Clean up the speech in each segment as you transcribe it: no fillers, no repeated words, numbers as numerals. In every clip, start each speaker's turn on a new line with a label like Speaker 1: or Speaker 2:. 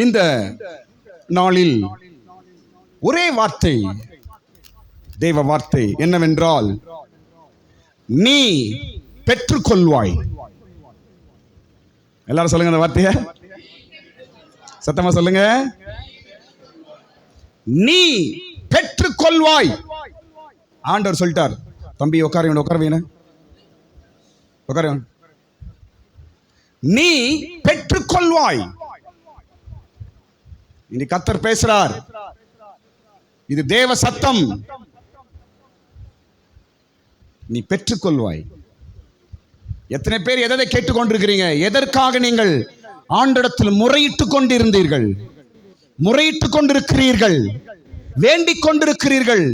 Speaker 1: இந்த நாளில் ஒரே வார்த்தை, தேவ வார்த்தை என்னவென்றால், நீ பெற்றுக்கொள்வாய். எல்லாரும் சொல்லுங்க அந்த வார்த்தைய சத்தமா சொல்லுங்க. நீ பெற்றுக்கொள்வாய். ஆண்டவர் சொல்லிட்டார், தம்பி உட்கார உட்கார உட்கார, நீ பெற்றுக்கொள்வாய். இன்னைக்கு கர்த்தர் பேசுறார், இது தேவ சத்தம். நீ பெற்றுக்கொள்வாய். எத்தனை பேர் எதை கேட்டுக்கொண்டிருக்கிறீங்க? எதற்காக நீங்கள் ஆண்டவரிடத்தில் முறையிட்டுக் கொண்டிருந்தீர்கள், முறையிட்டுக் கொண்டிருக்கிறீர்கள், வேண்டிக் கொண்டிருக்கிறீர்கள்?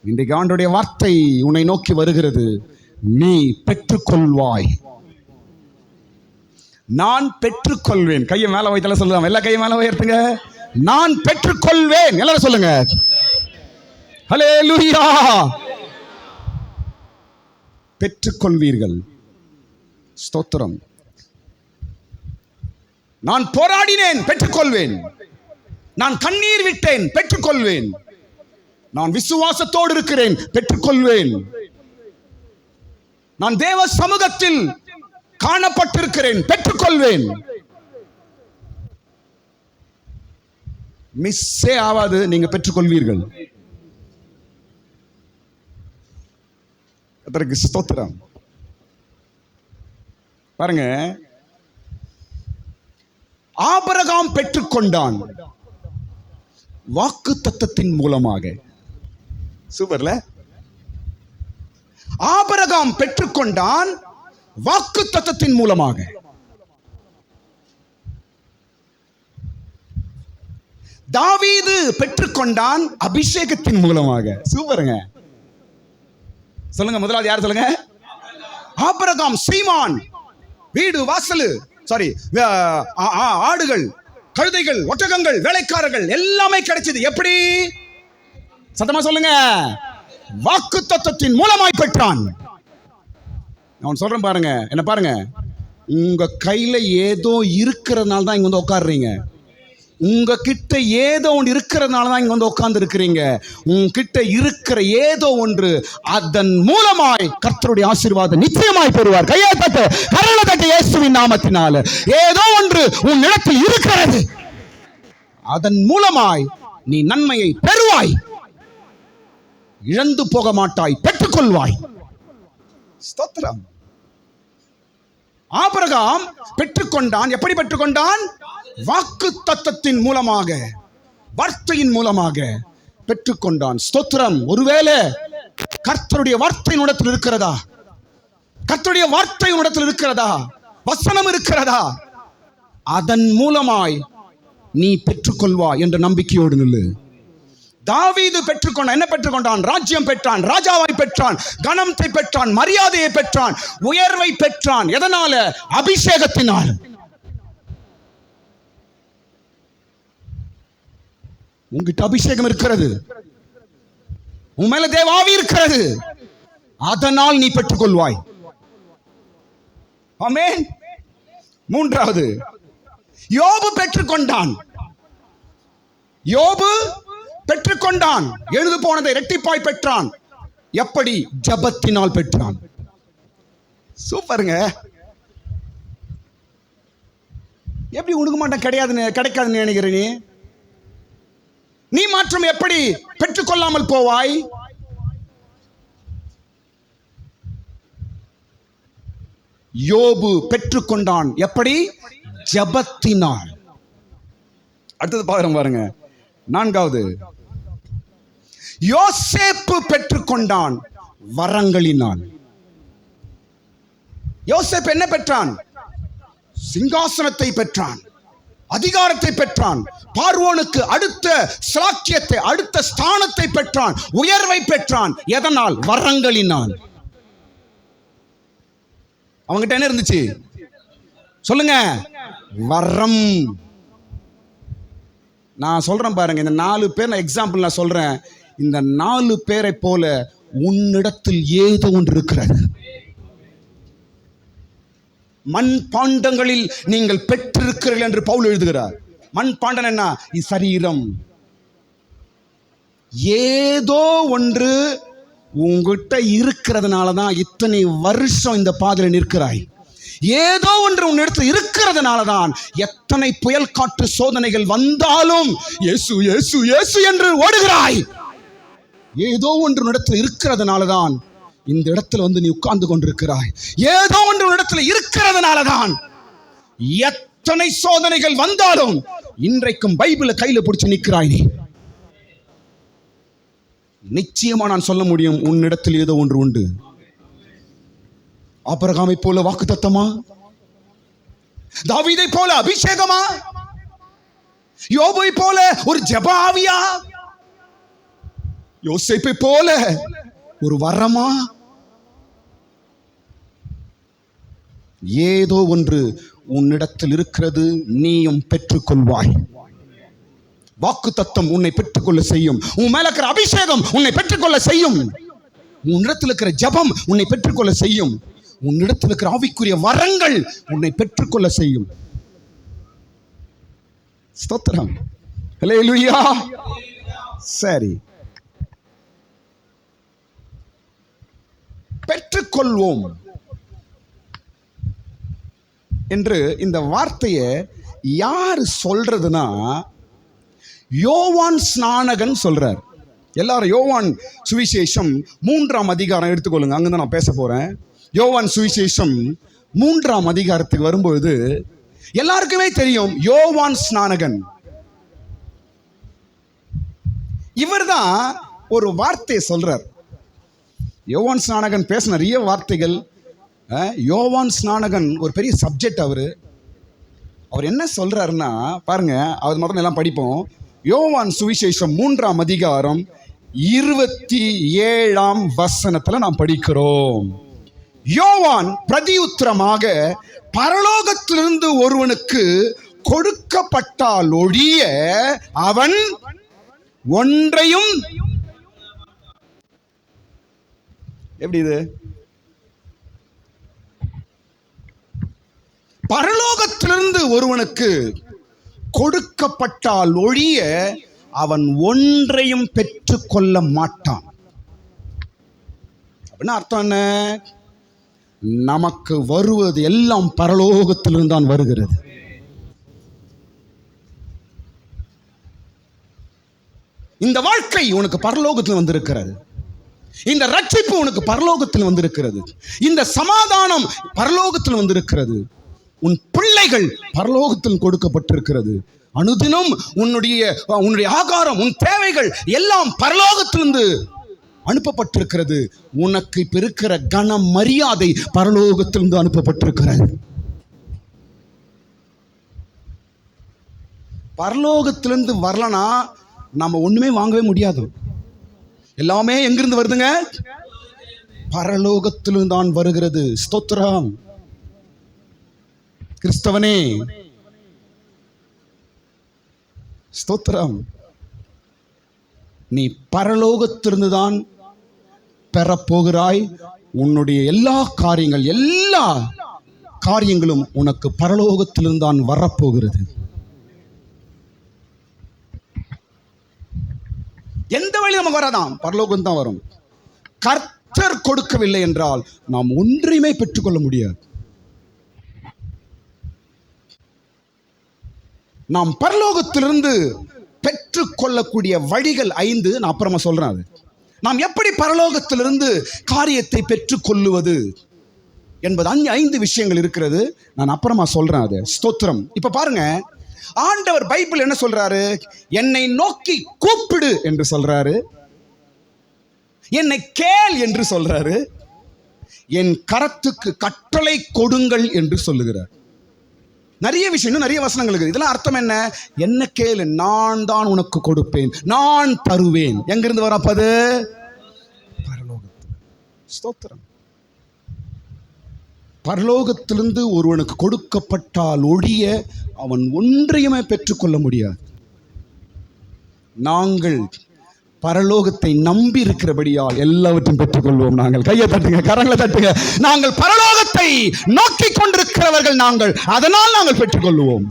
Speaker 1: இன்றைக்கு ஆண்டவருடைய வார்த்தை உன்னை நோக்கி வருகிறது, நீ பெற்றுக்கொள்வாய். நான் பெற்றுக்கொள்வேன். கையை மேல வைத்தல சொல்லலாம். எல்லா கையை மேல உயர்த்துங்க. நான் பெற்றுக்கொள்வேன். எல்லாரும் சொல்லுங்க. ஹல்லேலூயா. பெற்றுக்கொள்வீர்கள். ஸ்தோத்திரம். நான் போராடினேன், பெற்றுக்கொள்வேன். நான் கண்ணீர் விட்டேன், பெற்றுக்கொள்வேன். நான் விசுவாசத்தோடு இருக்கிறேன், பெற்றுக்கொள்வேன். நான் தேவ சமூகத்தில் காணப்பட்டிருக்கிறேன், பெற்றுக்கொள்வேன். மிஸ்ஸே ஆவாது, நீங்க பெற்றுக்கொள்வீர்கள். அதற்கு ஸ்தோத்திரம். பாருங்க, ஆபிரகாம் பெற்றுக்கொண்டான் வாக்கு தத்தத்தின் மூலமாக. சூப்பர்ல. ஆபிரகாம் பெற்றுக்கொண்டான் வாக்கு தத்தத்தின் மூலமாக. தாவீது பெற்றுக்கொண்டான் அபிஷேகத்தின் மூலமாக. சூப்பருங்க. சொல்லுங்க, முதலாவது யார் சொல்லுங்க? ஆபிரகாம். சீமான் வீடு வாசல், சாரி, ஆடுகள், கழுதைகள், ஒட்டகங்கள், வேலைக்காரர்கள் எல்லாமே கிடைச்சது. எப்படி? சத்தமா சொல்லுங்க. வாக்கு தத்தத்தின் மூலமாய் பெற்றான். நான் சொல்றேன் பாருங்க, என்ன பாருங்க. உங்க கையில ஏதோ இருக்கிறதுனால தான் இங்க வந்து உட்காடுறீங்க. உங்க கிட்ட ஏதோ ஒன்று இருக்கிறதுனால தான் இங்க வந்து உட்கார்ந்து இருக்கிறீங்க. உங்ககிட்ட இருக்கிற ஏதோ ஒன்று, அதன் மூலமாய் கர்த்தருடைய ஆசீர்வாதம் நிச்சயமாய் பெறுவார். கையை தட்டு, கரங்களை தட்டு, இயேசுவின் நாமத்தினால. ஏதோ ஒன்று உன் இடத்தில் இருக்கிறது, அதன் மூலமாய் நீ நன்மையை பெறுவாய். இழந்து போக மாட்டாய், பெற்றுக்கொள்வாய். ஸ்தோத்திரம். ஆபிரகாம் பெற்றுக்கொண்டான். எப்படி பெற்றுக்கொண்டான்? வாக்கு தத்தத்தின் மூலமாக, வார்த்தையின் மூலமாக பெற்றுக்கொண்டான். ஸ்தோத்திரம். ஒருவேளை கர்த்தருடைய வார்த்தை உன்னிடத்தில் இருக்கிறதா? கர்த்தருடைய வார்த்தை உன்னிடத்தில் இருக்கிறதா? வசனம் இருக்கிறதா? அதன் மூலமாய் நீ பெற்றுக்கொள்வாய் என்ற நம்பிக்கையோடு நில்லு. தாவீது பெற்றுக்கொண்டான். என்ன பெற்றுக்கொண்டான்? ராஜ்யம் பெற்றான், ராஜாவாய் பெற்றான், கனத்தை பெற்றான், மரியாதையை பெற்றான், உயர்வை பெற்றான். எதனால? அபிஷேகத்தினால். உங்ககிட்ட அபிஷேகம் இருக்கிறது, உன் மேல தேவ ஆவி இருக்கிறது, அதனால் நீ பெற்றுக்கொள்வாய். ஆமென். மூன்றாவது, யோபு பெற்றுக்கொண்டான். யோபு பெற்றுக்கொண்டான். எழுது போனதை இரட்டிப்பாய் பெற்றான். எப்படி? ஜபத்தினால் பெற்றான். சூப்பருங்க. எப்படி உனக்கு மாட்டேன் கிடைக்காதுன்னு நினைக்கிறீ? நீ மாற்றம் எப்படி பெற்றுக்கொள்ளாமல் போவாய்? யோபு பெற்றுக்கொண்டான். எப்படி? ஜபத்தினால். அடுத்தது பாருங்க. நான்காவது, யோசேப்பு பெற்றுக்கொண்டான் வரங்களினால். யோசேப்பு என்ன பெற்றான்? சிங்காசனத்தை பெற்றான், அதிகாரத்தை பெற்றான், பார்வோனுக்கு அடுத்த சாக்கியத்தை, அடுத்த ஸ்தானத்தை பெற்றான், உயர்வை பெற்றான். எதனால்? வரங்களினால். அவங்கிட்ட என்ன இருந்துச்சு? சொல்லுங்க. வரம். நான் சொல்றேன் பாருங்க, இந்த 4 பேர் நான் எக்ஸாம்பிள் நான் சொல்றேன். இந்த 4 பேரை போல உன்னிடத்தில் ஏதோ ஒன்று இருக்கிறது. மண் பாண்டங்களில் நீங்கள் பெற்றிருக்கிறீர்கள் என்று பவுல் எழுதுகிறார். மண் பாண்டம் என்ன? சரீரம். ஏதோ ஒன்று உங்ககிட்ட இருக்கிறதுனால தான் இத்தனை வருஷம் இந்த பாதையில் நிற்கிறாய். ஏதோ ஒன்று உன்னிடத்தில் இருக்கிறதுனால தான் எத்தனை புயல் காற்று சோதனைகள் வந்தாலும் இயேசு இயேசு இயேசு என்று ஓடுகிறாய். ஏதோ ஒன்று உன்னிடத்தில் இருக்கிறதுனால தான் இந்த இடத்துல வந்து நீ உட்கார்ந்து கொண்டிருக்கிறாய். ஏதோ ஒன்று உன்னிடத்தில் இருக்கிறதுனால தான் எத்தனை சோதனைகள் வந்தாலும் இன்றைக்கும் பைபிளை கையில பிடிச்சு நிற்கிறாய். நீ நிச்சயமா நான் சொல்ல முடியும், உன்னிடத்தில் ஏதோ ஒன்று உண்டு. ஆபிரகாமை போல வாக்குத்தத்தமா, தாவீதை போல அபிஷேகமா, யோபை போல ஒரு ஜெப ஆவியா, யோசேப்பை போல ஒரு வரமா, ஏதோ ஒன்று உன்னிடத்தில் இருக்கிறது. நீயும் பெற்றுக்கொள்வாய். வாக்குத்தத்தம் உன்னை பெற்றுக்கொள்ள செய்யும். உன் மேல இருக்கிற அபிஷேகம் உன்னை பெற்றுக்கொள்ள செய்யும். உன்னிடத்தில் இருக்கிற ஜெபம் உன்னை பெற்றுக்கொள்ள செய்யும். உன்னிடத்தில் இருக்கிற ஆவிக்குரிய வரங்கள் உன்னை பெற்றுக்கொள்ள செய்யும். ஸ்தோத்திரம். ஹல்லேலூயா. சரி, பெற்றுக்கொள்வோம் என்று இந்த வார்த்தையை யார் சொல்றதுன்னா, யோவான் ஸ்நானகன் சொல்றார். எல்லாரும் யோவான் சுவிசேஷம் 3ஆம் அதிகாரம் எடுத்துக்கொள்ளுங்க. அங்கிருந்து நான் பேச போறேன். யோவான் சுவிசேஷம் 3ஆம் அதிகாரத்துக்கு வரும்பொழுது எல்லாருக்குமே தெரியும் யோவான் ஸ்நானகன். இவர்தான் ஒரு வார்த்தையை சொல்றார். யோவான் ஸ்நானகன் பேச நிறைய வார்த்தைகள். யோவான் ஸ்நானகன் ஒரு பெரிய சப்ஜெக்ட். அவர் என்ன சொல்றாருன்னா பாருங்க, அவர் முதல்ல எல்லாம் படிப்போம். யோவான் சுவிசேஷம் 3ஆம் அதிகாரம் 27ஆம் வசனத்துல நாம் படிக்கிறோம். யோவான் பிரதியுத்தரமாக, பரலோகத்திலிருந்து ஒருவனுக்கு கொடுக்கப்பட்டால் ஒழிய அவன் ஒன்றையும், எப்படி இது, பரலோகத்திலிருந்து ஒருவனுக்கு கொடுக்கப்பட்டால் ஒழிய அவன் ஒன்றையும் பெற்றுக்கொள்ள மாட்டான். அப்படின்னா அர்த்தம் என்ன? நமக்கு வருவது எல்லாம் பரலோகத்திலிருந்து தான் வருகிறது. இந்த வாழ்க்கை உனக்கு பரலோகத்தில் வந்திருக்கிறது. இந்த ரட்சிப்பு உனக்கு பரலோகத்தில் வந்திருக்கிறது. இந்த சமாதானம் பரலோகத்தில் வந்திருக்கிறது. உன் பிள்ளைகள் பரலோகத்தில் கொடுக்கப்பட்டிருக்கிறது. அனுதினம் உன்னுடைய ஆகாரம், உன் தேவைகள் எல்லாம் பரலோகத்திலிருந்து அனுப்பப்பட்டிருக்கிறது. உனக்கு இப்ப இருக்கிற கன மரியாதை பரலோகத்திலிருந்து அனுப்பப்பட்டிருக்கிறது. பரலோகத்திலிருந்து வரலனா நம்ம ஒண்ணுமே வாங்கவே முடியாது. எல்லாமே எங்கிருந்து வருதுங்க? பரலோகத்திலிருந்து தான் வருகிறது. ஸ்தோத்திரம். கிறிஸ்தவனே ஸ்தோத்திரம். நீ பரலோகத்திலிருந்து தான் பெறப்போகிறாய். உன்னுடைய எல்லா காரியங்களும் உனக்கு பரலோகத்திலிருந்து தான் வரப்போகிறது. எந்த வழி நமக்கு வராதான், பரலோகம் தான் வரும். கர்த்தர் கொடுக்கவில்லை என்றால் நாம் ஒன்றையுமே பெற்றுக்கொள்ள முடியாது. நாம் பரலோகத்திலிருந்து பெற்றுக்கொள்ளக்கூடிய வழிகள் 5 நான் அப்புறமா சொல்றேன். அது நாம் எப்படி பரலோகத்திலிருந்து காரியத்தை பெற்றுக்கொள்ளுவது என்பது 5 விஷயங்கள் இருக்கிறது. நான் அப்புறமா சொல்றேன். அது ஸ்தோத்திரம். இப்ப பாருங்க, ஆண்டவர் பைபிள் என்ன சொல்றாரு? என்னை நோக்கி கூப்பிடு என்று சொல்றாரு. என்னை கேள் என்று சொல்றாரு. என் கரத்துக்கு கட்டளை கொடுங்கள் என்று சொல்லுகிறார். நிறைய விஷயம், நிறைய வசனங்கள் இருக்குது. இதெல்லாம் அர்த்தம் என்ன? என்ன கேளு, நான் தான் உனக்கு கொடுப்பேன், நான் தருவேன். எங்கிருந்து வரப்பது? பரலோகத்தில். ஸ்தோத்திரம். பரலோகத்திலிருந்து ஒருவனுக்கு கொடுக்கப்பட்டால் ஒழிய அவன் ஒன்றையுமே பெற்றுக்கொள்ள முடியாது. நாங்கள் பரலோகத்தை நம்பி இருக்கிறபடியால் எல்லாவற்றையும் பெற்றுக்கொள்வோம். நாங்கள் கையை தட்டுங்க, கரங்களை தட்டுங்க. நாங்கள் பரலோகத்தை நோக்கி கொண்டிருக்கிறவர்கள் நாங்கள், அதனால் நாங்கள் பெற்றுக்கொள்வோம்.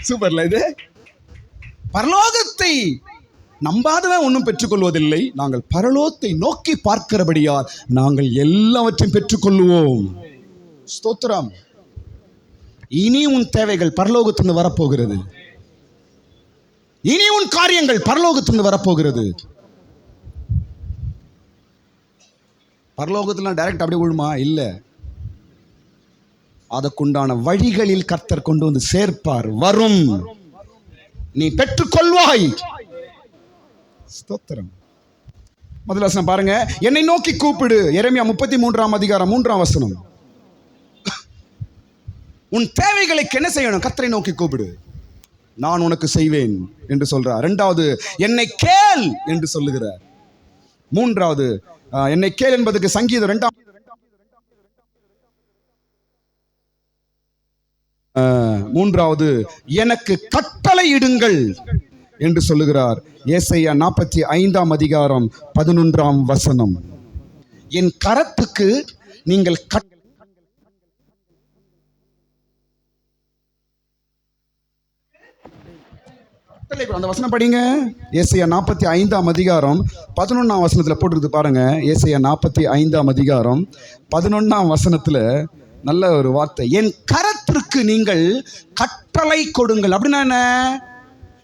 Speaker 1: சூப்பர்ல இது. பரலோகத்தை நம்பாதவன் ஒன்றும் பெற்றுக்கொள்வதில்லை. நாங்கள் பரலோகத்தை நோக்கி பார்க்கிறபடியால் நாங்கள் எல்லாவற்றையும் பெற்றுக்கொள்வோம். ஸ்தோத்திரம். இனி உன் தேவைகள் பரலோகத்திலிருந்து வரப்போகிறது. இனி உன் காரியங்கள் பரலோகத்திலிருந்து வரப்போகிறது. பரலோகத்தில் டைரக்ட் அப்படியே விழுமா? இல்ல, அதற்குண்டான வழிகளில் கர்த்தர் கொண்டு வந்து சேர்ப்பார். வரும், நீ பெற்றுக்கொள்வாய். ஸ்தோத்திரம். முதல் வசனம் பாருங்க. என்னை நோக்கி கூப்பிடு. எரேமியா 33 அதிகாரம் 3 வசனம். உன் தேவைகளுக்கு என்ன செய்யணும்? கர்த்தரை நோக்கி கூப்பிடு, நான் உனக்கு செய்வேன் என்று சொல்றார். இரண்டாவது, என்னை கேள் என்று சொல்லுகிறார். மூன்றாவது, என்னை கேள் என்பதற்கு சங்கீதம் 2 மூன்றாவது, எனக்கு கட்டளை இடுங்கள் என்று சொல்லுகிறார். ஏசாயா 45 அதிகாரம் 11 வசனம். என் கரத்துக்கு நீங்கள் அந்த வசனம் படிங்க. ஏசாயா 45 அதிகாரம் 11 வசனத்துல போட்டுருக்கு பாருங்க. ஏசாயா 45 அதிகாரம் 11 வசனத்துல நல்ல ஒரு வார்த்தை. என் கரத்திற்கு நீங்கள் கட்டளை கொடுங்கள். அப்படின்னா என்ன?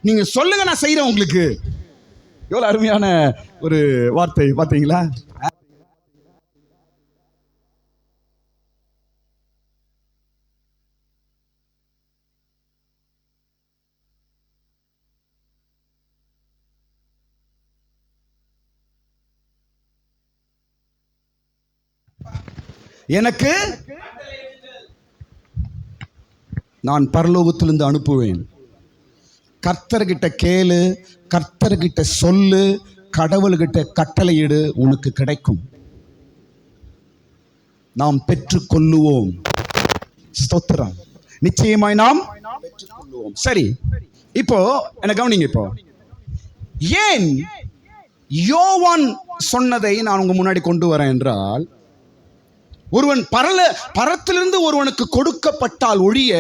Speaker 1: நீங்க சொல்லுங்க, நான் செய்யறேன் உங்களுக்கு. எவ்வளவு அருமையான ஒரு வார்த்தை பாத்தீங்களா? எனக்கு நான் பரலோகத்திலிருந்து அனுப்புவேன். கர்த்தர்கிட்ட கேளு, கர்த்தர்கிட்ட சொல்லு, கடவுள்கிட்ட கட்டளையிடு, உனக்கு கிடைக்கும். நாம் பெற்றுக்கொள்ளுவோம். ஸ்தோத்திரம். நிச்சயமாய் நாம் பெற்றுக்கொள்ளுவோம். சரி, இப்போ என்ன கவனிங்க. இப்போ ஏன் யோவான் சொன்னதை நான் உங்க முன்னாடி கொண்டு வரேன் என்றால், ஒருவன் பரத்திலிருந்து ஒருவனுக்கு கொடுக்கப்பட்டால் ஒழிய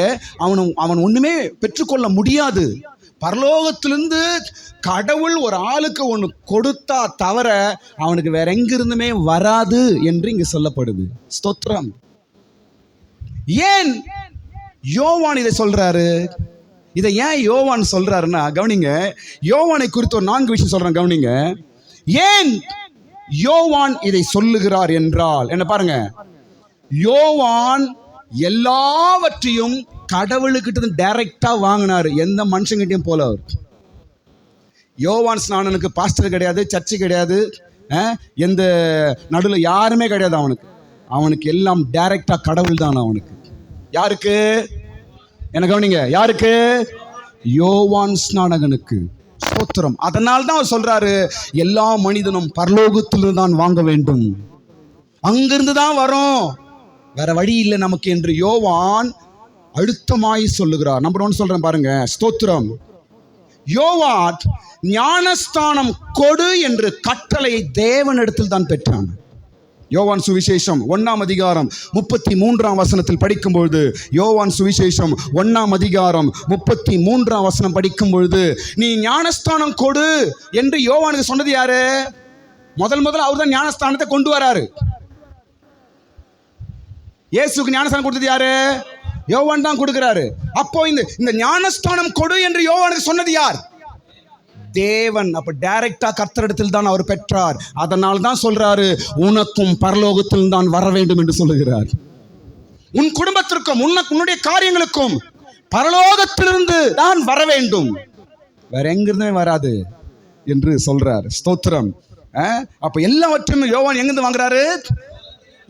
Speaker 1: அவன் ஒண்ணுமே பெற்றுக்கொள்ள முடியாது. பரலோகத்திலிருந்து கடவுள் ஒரு ஆளுக்கு ஒன்று கொடுத்தா தவிர அவனுக்கு வேற எங்கிருந்துமே வராது என்று இங்கு சொல்லப்படுது. ஸ்தோத்திரம். ஏன் யோவான் இதை சொல்றாரு? இதை ஏன் யோவான் சொல்றாருன்னா, கவனிங்க. யோவானை குறித்து ஒரு 4 விஷயம் சொல்றேன், கவனிங்க. ஏன் யோவான் இதை சொல்லுகிறார் என்றால் என்ன பாருங்க. யோவான் எல்லாவற்றையும் கடவுளுக்கிட்ட டைரக்டா வாங்கினாரு. எந்த மனுஷங்கிட்டையும் போல அவர். யோவான் ஸ்நானனுக்கு பாஸ்டர் கிடையாது, சர்ச்சு கிடையாது, எந்த நடுவில் யாருமே கிடையாது. அவனுக்கு எல்லாம் டைரக்டா கடவுள் தான் அவனுக்கு. யாருக்கு? என்ன கவனிங்க. யாருக்கு? யோவான் ஸ்நானகனுக்கு. ஸ்தோத்திரம். அதனால தான் அவர் சொல்றாரு, எல்லா மனிதனும் பரலோகத்திலிருந்து தான் வாங்க வேண்டும், அங்கிருந்து தான் வரும், வேற வழி இல்லை நமக்கு என்று யோவான் அழுத்தமாய் சொல்லுகிறார். நம்பர் 1 சொல்றேன் பாருங்க. ஸ்தோத்திரம். யோவான் ஞானஸ்தானம் கொடு என்று கட்டளை தேவனிடத்தில் தான் பெற்றான். யோவான் சுவிசேஷம் 1 அதிகாரம் 33 வசனத்தில் படிக்கும்பொழுது, யோவான் சுவிசேஷம் 1 அதிகாரம் 33 வசனம் படிக்கும்பொழுது, நீ ஞானஸ்தானம் கொடு என்று யோவானுக்கு சொன்னது யாரு? முதல் அவர் தான் ஞானஸ்தானத்தை கொண்டு வராரு. இயேசுக்கு ஞானஸ்தானம் கொடுத்தது யாரு? யோவான் தான் கொடுக்கிறாரு. அப்போ இந்த ஞானஸ்தானம் கொடு என்று யோவானுக்கு சொன்னது யார்? தேவன். அப்ப டைரக்டா கர்த்தரிடத்தில் தான் அவர் பெற்றார். அதனால் தான் சொல்றாரு, உனக்கும் பரலோகத்தில் தான் வர வேண்டும் என்று சொல்லுகிறார். உன் குடும்பத்திற்கும் உன்னுடைய காரியங்களுக்கும் பரலோகத்திலிருந்து தான் வர வேண்டும், வேற எங்கிருந்தே வராது என்று சொல்றார். ஸ்தோத்திரம். அப்ப எல்லாவற்றையும் யோவான் எங்கிருந்து வாங்குறாரு?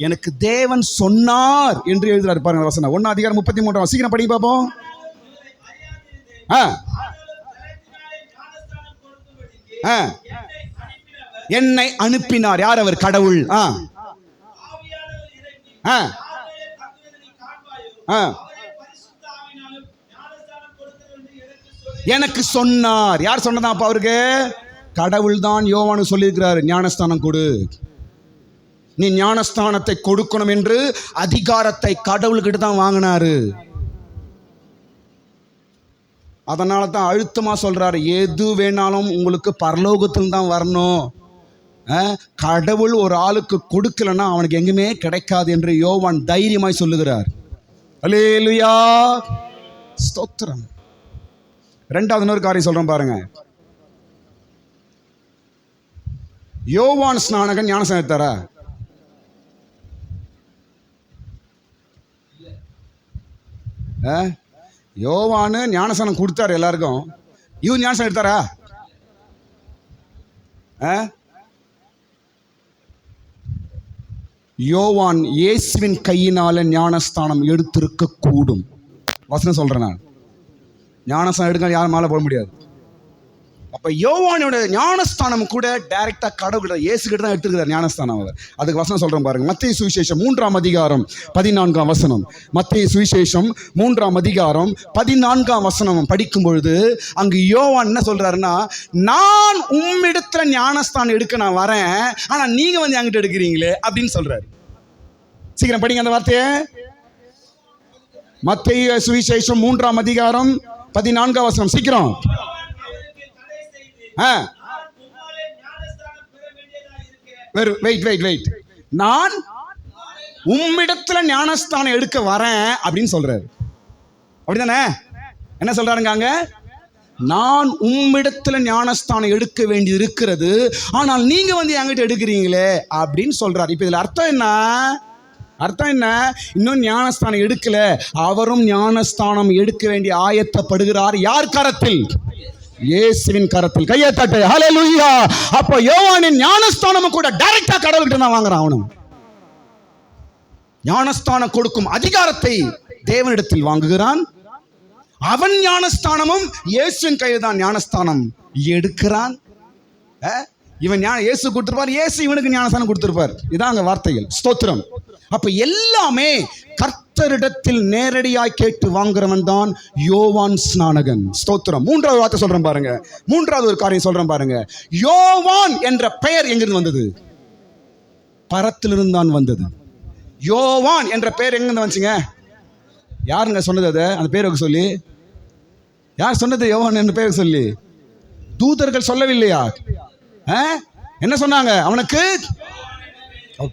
Speaker 1: எனக்கு தேவன் சொன்னார் என்று எழுதுறாரு பாருங்க. வசனம் 1 அதிகாரம் 33. சீக்கிரம் படிங்க பாப்போம். என்னை அனுப்பினார். யார் அவர்? கடவுள். எனக்கு சொன்னார். யார் சொன்னதா அப்ப அவருக்கு? கடவுள் தான் யோவானு சொல்லியிருக்கிறார், ஞானஸ்தானம் கொடு. நீ ஞானஸ்தானத்தை கொடுக்கணும் என்று அதிகாரத்தை கடவுள்கிட்ட தான் வாங்கினாரு. அதனால தான் அழுத்தமா சொல்றாரு, எது வேணாலும் உங்களுக்கு பரலோகத்தில் தான் வரணும். கடவுள் ஒரு ஆளுக்கு கொடுக்கலன்னா அவனுக்கு எங்குமே கிடைக்காது என்று யோவான் தைரியமாய் சொல்லுகிறார். அல்லேலூயா, ஸ்தோத்திரம். ரெண்டாவது இன்னொரு காரியம் சொல்றேன் பாருங்க. யோவான் ஸ்நானகன் ஞானஸ்நானம் எடுத்தாரா? யோவானு ஞானஸ்நானம் கொடுத்தாரு எல்லாருக்கும். இவன் ஞானஸ்நானம் எடுத்தாரா? யோவான் இயேசுவின் கையினால ஞானஸ்தானம் எடுத்திருக்க கூடும். வசனம் சொல்றேன் நான். ஞானஸ்தானம் எடுக்க யாரும் மேலே போட முடியாது. அப்ப யோவானோட ஞானஸ்தானம் கூட டைரக்டா கடவுள் இயேசு கிட்ட தான் எடுத்துக்கிறார் ஞானஸ்தானம். அவர் அதுக்கு வசனம் சொல்றேன் பாருங்க. மத்தேயு சுவிசேஷம் 3ஆம் அதிகாரம் 14ஆம் வசனம். மத்தேயு சுவிசேஷம் 3ஆம் அதிகாரம் 14ஆம் வசனம் படிக்கும் பொழுது அங்கு யோவான் என்ன சொல்றாருன்னா, நான் உம்மிடத்துல ஞானஸ்தானம் எடுக்க நான் வரேன், ஆனா நீங்க வந்து என்கிட்ட எடுக்கிறீங்களே அப்படின்னு சொல்றாரு. சீக்கிரம் படிங்க அந்த வார்த்தையை. மத்தேயு சுவிசேஷம் 3ஆம் அதிகாரம் 14ஆம் வசனம், சீக்கிரம். வெயிட். நான் உம்மிடத்துல ஞானஸ்தானம் எடுக்க வரேன் அப்படின்னு சொல்றாரு. அப்படிதானே? என்ன சொல்றாருங்க அங்க? நான் உம்மிடத்துல ஞானஸ்தானம் எடுக்க வேண்டி இருக்கிறது, ஆனால் நீங்க வந்து என்கிட்ட எடுக்கிறீங்களே அப்படின்னு சொல்றாரு. இப்ப இதுல அர்த்தம் என்ன? இன்னும் ஞானஸ்தானம் எடுக்கல, அவரும் ஞானஸ்தானம் எடுக்க வேண்டிய ஆயத்தப்படுகிறார். யார் கரத்தில்? இயேசுவின் கரத்தில். கையை தட்டு. ஹல்லேலூயா. அப்ப யோவானின் ஞானஸ்தானம் கூட டைரக்டா கடவுள்கிட்ட தான் வாங்குறான். அவனும் ஞானஸ்தானம் கொடுக்கும் அதிகாரத்தை தேவனிடத்தில் வாங்குகிறான். அவன் ஞானஸ்தானமும் இயேசுவின் கையில் தான் ஞானஸ்தானம் எடுக்கிறான். இவன் இயேசு கொடுத்திருப்பார், இயேசு இவனுக்கு ஞானஸ்தானம் கொடுத்திருப்பார். இதான் அங்க வார்த்தைகள். ஸ்தோத்திரம். அப்ப எல்லாமே கர்த்தரிடத்தில் நேரடியாய் கேட்டு வாங்குறவன் தான் யோவான் ஸ்நானகன். ஸ்தோத்திரம். மூன்றாவது வார்த்தை சொல்றேன் பாருங்க. மூன்றாவது ஒரு காரியம் சொல்றேன் பாருங்க. யோவான் என்ற பெயர் எங்கிருந்து வந்தது? பரத்திலிருந்து தான் வந்தது. யோவான் என்ற பெயர் எங்கிருந்து வந்துச்சுங்க? யாருங்க சொன்னது? அதை அந்த பேருக்கு சொல்லி யார் சொன்னது? யோவான் என்ற பெயருக்கு சொல்லி தூதர்கள் சொல்லவில்லையா? என்ன சொன்னாங்க? அவனுக்கு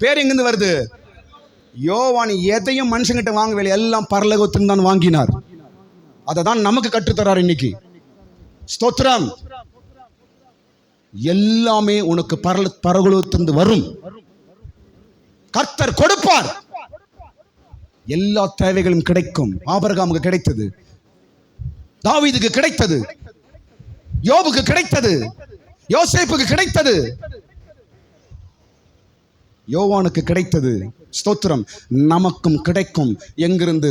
Speaker 1: பேர் எங்கிருந்து வருது? யோவான் எதையும் மனுஷங்கிட்ட வாங்கவில்லை, எல்லாம் பரலோகத்தில் தான் வாங்கினார். அதை தான் நமக்கு கற்றுத்தரார் இன்னைக்கு. ஸ்தோத்திரம். எல்லாமே உனக்கு பரலோகத்திலிருந்து வரும். கர்த்தர் கொடுப்பார். எல்லா தேவைகளும் கிடைக்கும். ஆபிரகாமுக்கு கிடைத்தது, தாவீதுக்கு கிடைத்தது, யோபுக்கு கிடைத்தது, யோசேப்புக்கு கிடைத்தது, யோவானுக்கு கிடைத்தது. ஸ்தோத்திரம். நமக்கும் கிடைக்கும். எங்கிருந்து?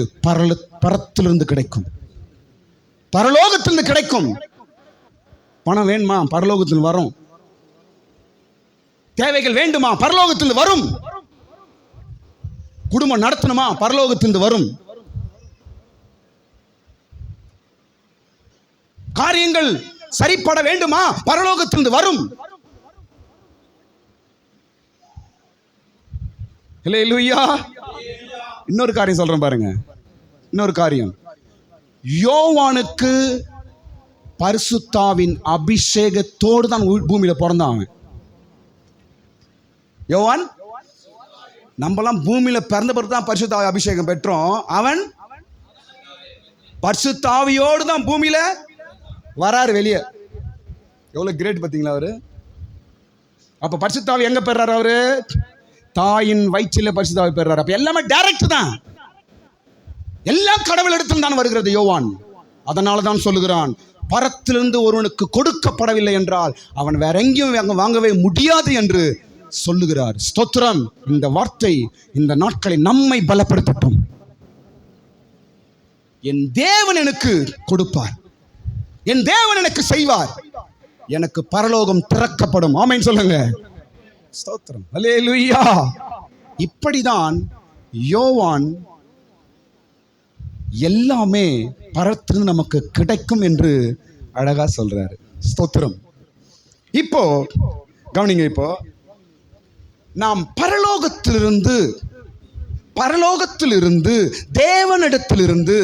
Speaker 1: பரத்திலிருந்து கிடைக்கும், பரலோகத்திலிருந்து கிடைக்கும். பணம் வேணுமா? பரலோகத்தில் வரும். தேவைகள் வேண்டுமா? பரலோகத்தில் வரும். குடும்பம் நடத்தணுமா? பரலோகத்தில் வரும். காரியங்கள் சரிப்பட வேண்டுமா? பரலோகத்தில் வரும். ஹல்லேலூயா. இன்னொரு காரியம் சொல்றேன் பாருங்க. இன்னொரு காரியம், யோவானுக்கு பரிசுத்தாவின் அபிஷேகத்தோடு தான் பூமியில பிறந்தான் அவன். யோவான் நம்மலாம் பூமியில பிறந்த பிறகு தான் பரிசுத்தாவி அபிஷேகம் பெற்றோம். அவன் பரிசுத்தாவியோடு தான் பூமியில வராரு வெளியே. எவ்வளவு கிரேட் பாத்தீங்களா அவரு? அப்ப பரிசுத்தாவி எங்க பெறாரு? அவரு தாயின் வயிற்றில பரிசுத்தாவி பெறாரு. அப்ப எல்லாமே டைரக்ட் தான், எல்லாம் கடவுள் இடத்தில் தான் வருகிறது யோவான். அதனால தான் சொல்லுகிறான், பரத்திலிருந்து ஒருவனுக்கு கொடுக்கப்படவில்லை என்றால் அவன் வேற எங்கேயும் வாங்கவே முடியாது என்று சொல்லுகிறார். ஸ்தோத்திரம். இந்த வார்த்தை இந்த நாட்களை நம்மை பலப்படுத்தட்டும். என் தேவன் எனக்கு கொடுப்பார், என் தேவன் எனக்கு செய்வார், எனக்கு பரலோகம் திறக்கப்படும். ஆமென் சொல்லுங்க. ஸ்தோத்திரம். அல்லேலூயா. இப்படிதான் யோவான் எல்லாமே பரத்திலிருந்து நமக்கு கிடைக்கும் என்று அழகா சொல்றாரு. ஸ்தோத்திரம். இப்போ கவனிங்க, இப்போ நாம் பரலோகத்திலிருந்து தேவனிடத்திலிருந்து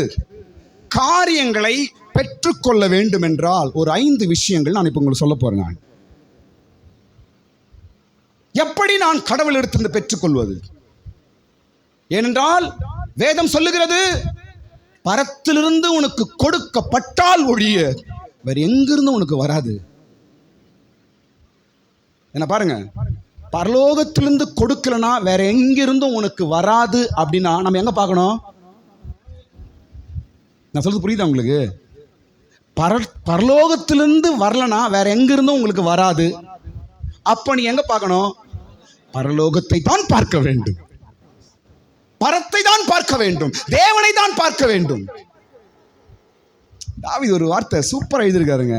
Speaker 1: காரியங்களை பெற்றுக்கொள்ள வேண்டும் என்றால் ஒரு 5 விஷயங்கள் நான் இப்போ உங்களுக்கு சொல்ல போறேன். நான் எப்படி நான் கடவுளிடத்திலிருந்து பெற்றுக்கொள்வது? ஏனென்றால் வேதம் சொல்லுகிறது, பரத்திலிருந்து உனக்கு கொடுக்கப்பட்டால் ஒழிய வேற எங்கிருந்து உனக்கு வராது. என்ன பாருங்க, பரலோகத்திலிருந்து கொடுக்கலனா வேற எங்கிருந்தும் உனக்கு வராது அப்படின்னா நம்ம எங்க பார்க்கணும்? நான் சொல்றது புரியுதா உங்களுக்கு? பரலோகத்திலிருந்து வரலனா வேற எங்கிருந்தும் உங்களுக்கு வராது. அப்ப நீ எங்க பார்க்கணும்? பரலோகத்தை தான் பார்க்க வேண்டும், பரத்தை தான் பார்க்க வேண்டும், தேவனை தான் பார்க்க வேண்டும். தாவீது ஒரு வார்த்தை சூப்பரா எழுதியிருக்காருங்க.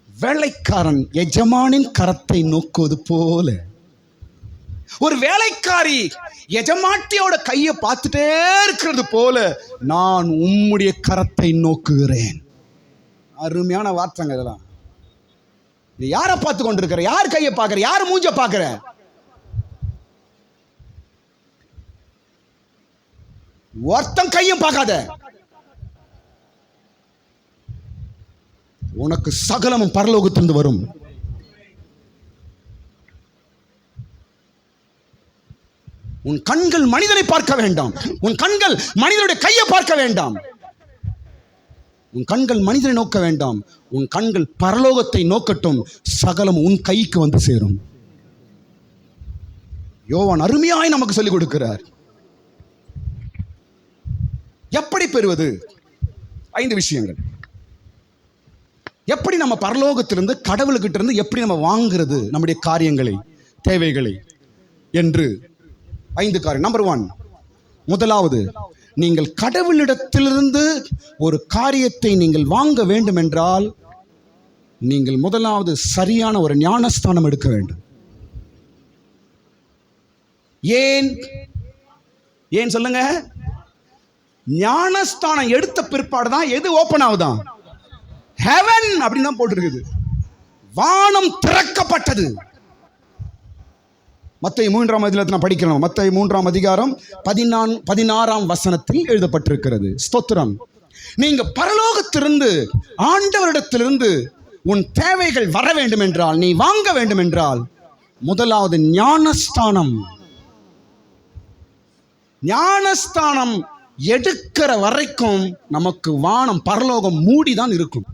Speaker 1: வேலைக்காரன் எஜமானின் கரத்தை நோக்குவது போல, ஒரு வேலைக்காரி எஜமாட்டியோட கையை பார்த்துட்டே இருக்கிறது போல நான் உம்முடைய கரத்தை நோக்குகிறேன். அருமையான வார்த்தைங்க இதெல்லாம். யாரை பார்த்து கொண்டிருக்கிற? யார் கையை பார்க்கிற? யார் மூஞ்ச பார்க்கிற? ஒருத்தன் கையும் பார்க்காத. உனக்கு சகலமும் பரலோகத்திலிருந்து வரும். உன் கண்கள் மனிதனை பார்க்க வேண்டாம், உன் கண்கள் மனிதனுடைய கையை பார்க்க வேண்டாம், உன் கண்கள் மனிதனை நோக்க வேண்டாம், உன் கண்கள் பரலோகத்தை நோக்கட்டும், சகலம் உன் கைக்கு வந்து சேரும். யோவான் அருமையாய் நமக்கு சொல்லிக் கொடுக்கிறார். எப்படி பெறுவது? 5 விஷயங்கள். எப்படி நம்ம பரலோகத்திலிருந்து கடவுளுக்கிட்ட இருந்து எப்படி நம்ம வாங்குறது நம்முடைய காரியங்களை, தேவைகளை என்று 5 காரியம். நம்பர் 1, முதலாவது, நீங்கள் கடவுளிடத்திலிருந்து ஒரு காரியத்தை நீங்கள் வாங்க வேண்டும் என்றால் நீங்கள் முதலாவது சரியான ஒரு ஞானஸ்தானம் எடுக்க வேண்டும். ஏன் சொல்லுங்க? ஞானஸ்தானம் எடுத்த பிற்பாடு தான் எது ஓபன் ஆகுதான்? ஹெவன் அப்படின்னு தான் போட்டிருக்குது. வானம் திறக்கப்பட்டது. மத்தேயு 3ஆம் அதிகாரத்தில் நான் படிக்கிறோம். மத்தேயு 3ஆம் அதிகாரம் 16ஆம் வசனத்தில் எழுதப்பட்டிருக்கிறது. ஸ்தோத்திரம். நீங்க பரலோகத்திலிருந்து ஆண்டவரிடத்திலிருந்து உன் தேவைகள் வர வேண்டும் என்றால், நீ வாங்க வேண்டும் என்றால், முதலாவது ஞானஸ்தானம். ஞானஸ்தானம் எடுக்கிற வரைக்கும் நமக்கு வானம் பரலோகம் மூடிதான் இருக்கும்.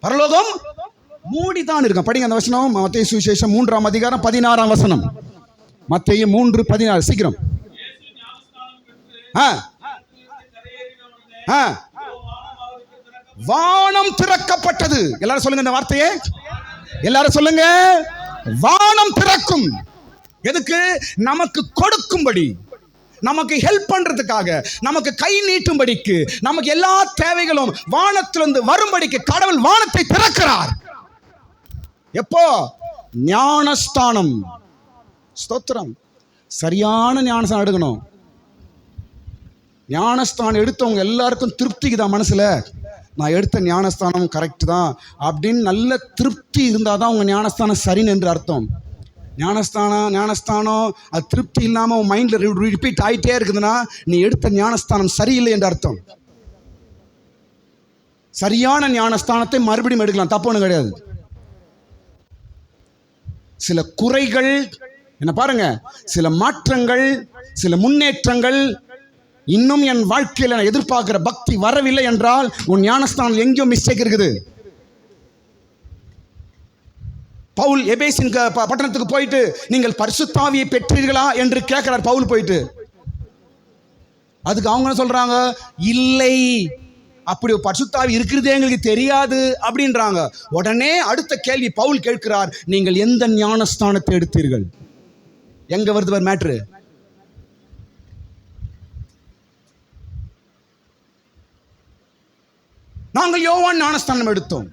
Speaker 1: பரலோகம் மூடிதான் இருக்கும். படிங்க அந்த வசனம். மத்தேயு சுவிசேஷம் 3ஆம் அதிகாரம் 16ஆம் வசனம். மத்தேயு 3:16. சீக்கிரம். வானம் திறக்கப்பட்டது. எல்லாரும் சொல்லுங்க இந்த வார்த்தையே. எல்லாரும் சொல்லுங்க. வானம் திறக்கும். எதுக்கு? நமக்கு கொடுக்கும்படி, நமக்கு ஹெல்ப் பண்றதுக்காக, நமக்கு கை நீட்டும்படிக்கு, நமக்கு எல்லா தேவைகளும் வானத்திலிருந்து வரும்படிக்கு கடவுள் வானத்தை திறக்கிறார். எப்போ? ஞானஸ்தானம். ஸ்தோத்திரம். சரியான ஞானஸ்தானம் எடுக்கணும். ஞானஸ்தானம் எடுத்தவங்க எல்லாருக்கும் திருப்திக்கு தான் மனசுல, நான் எடுத்த ஞானஸ்தானம் கரெக்ட் தான் அப்படின்னு நல்ல திருப்தி இருந்தால் தான் உங்க ஞானஸ்தானம் சரின்னு என்று அர்த்தம். ஞானஸ்தானம் அது திருப்தி இல்லாமல் உன் மைண்டில் ரிப்பீட் ஆகிட்டே இருக்குதுன்னா நீ எடுத்த ஞானஸ்தானம் சரியில்லை என்று அர்த்தம். சரியான ஞானஸ்தானத்தை மறுபடியும் எடுக்கலாம், தப்பு ஒன்றும் கிடையாது. சில குறைகள் என்ன பாருங்க, சில மாற்றங்கள், சில முன்னேற்றங்கள், இன்னும் என் வாழ்க்கையில் நான் எதிர்பார்க்கிற பக்தி வரவில்லை என்றால் உன் ஞானஸ்தானம் எங்கேயோ மிஸ்டேக் இருக்குது. பவுல் எபேசின் பட்டணத்துக்கு போயிட்டு நீங்கள் பரிசுத்த ஆவியை பெற்றீர்களா என்று கேட்கிறார். பவுல் போயிட்டு அதுக்கு அவங்க சொல்றாங்க, இல்லை, அப்படி பரிசுத்த ஆவி இருக்கிறதே எங்களுக்கு தெரியாது அப்படின்றாங்க. உடனே அடுத்த கேள்வி பவுல் கேட்கிறார், நீங்கள் எந்த ஞானஸ்தானத்தை எடுத்தீர்கள்? எங்க வருது மேட்ரு? நாங்கள் யோவான் ஞானஸ்தானம் எடுத்தோம்.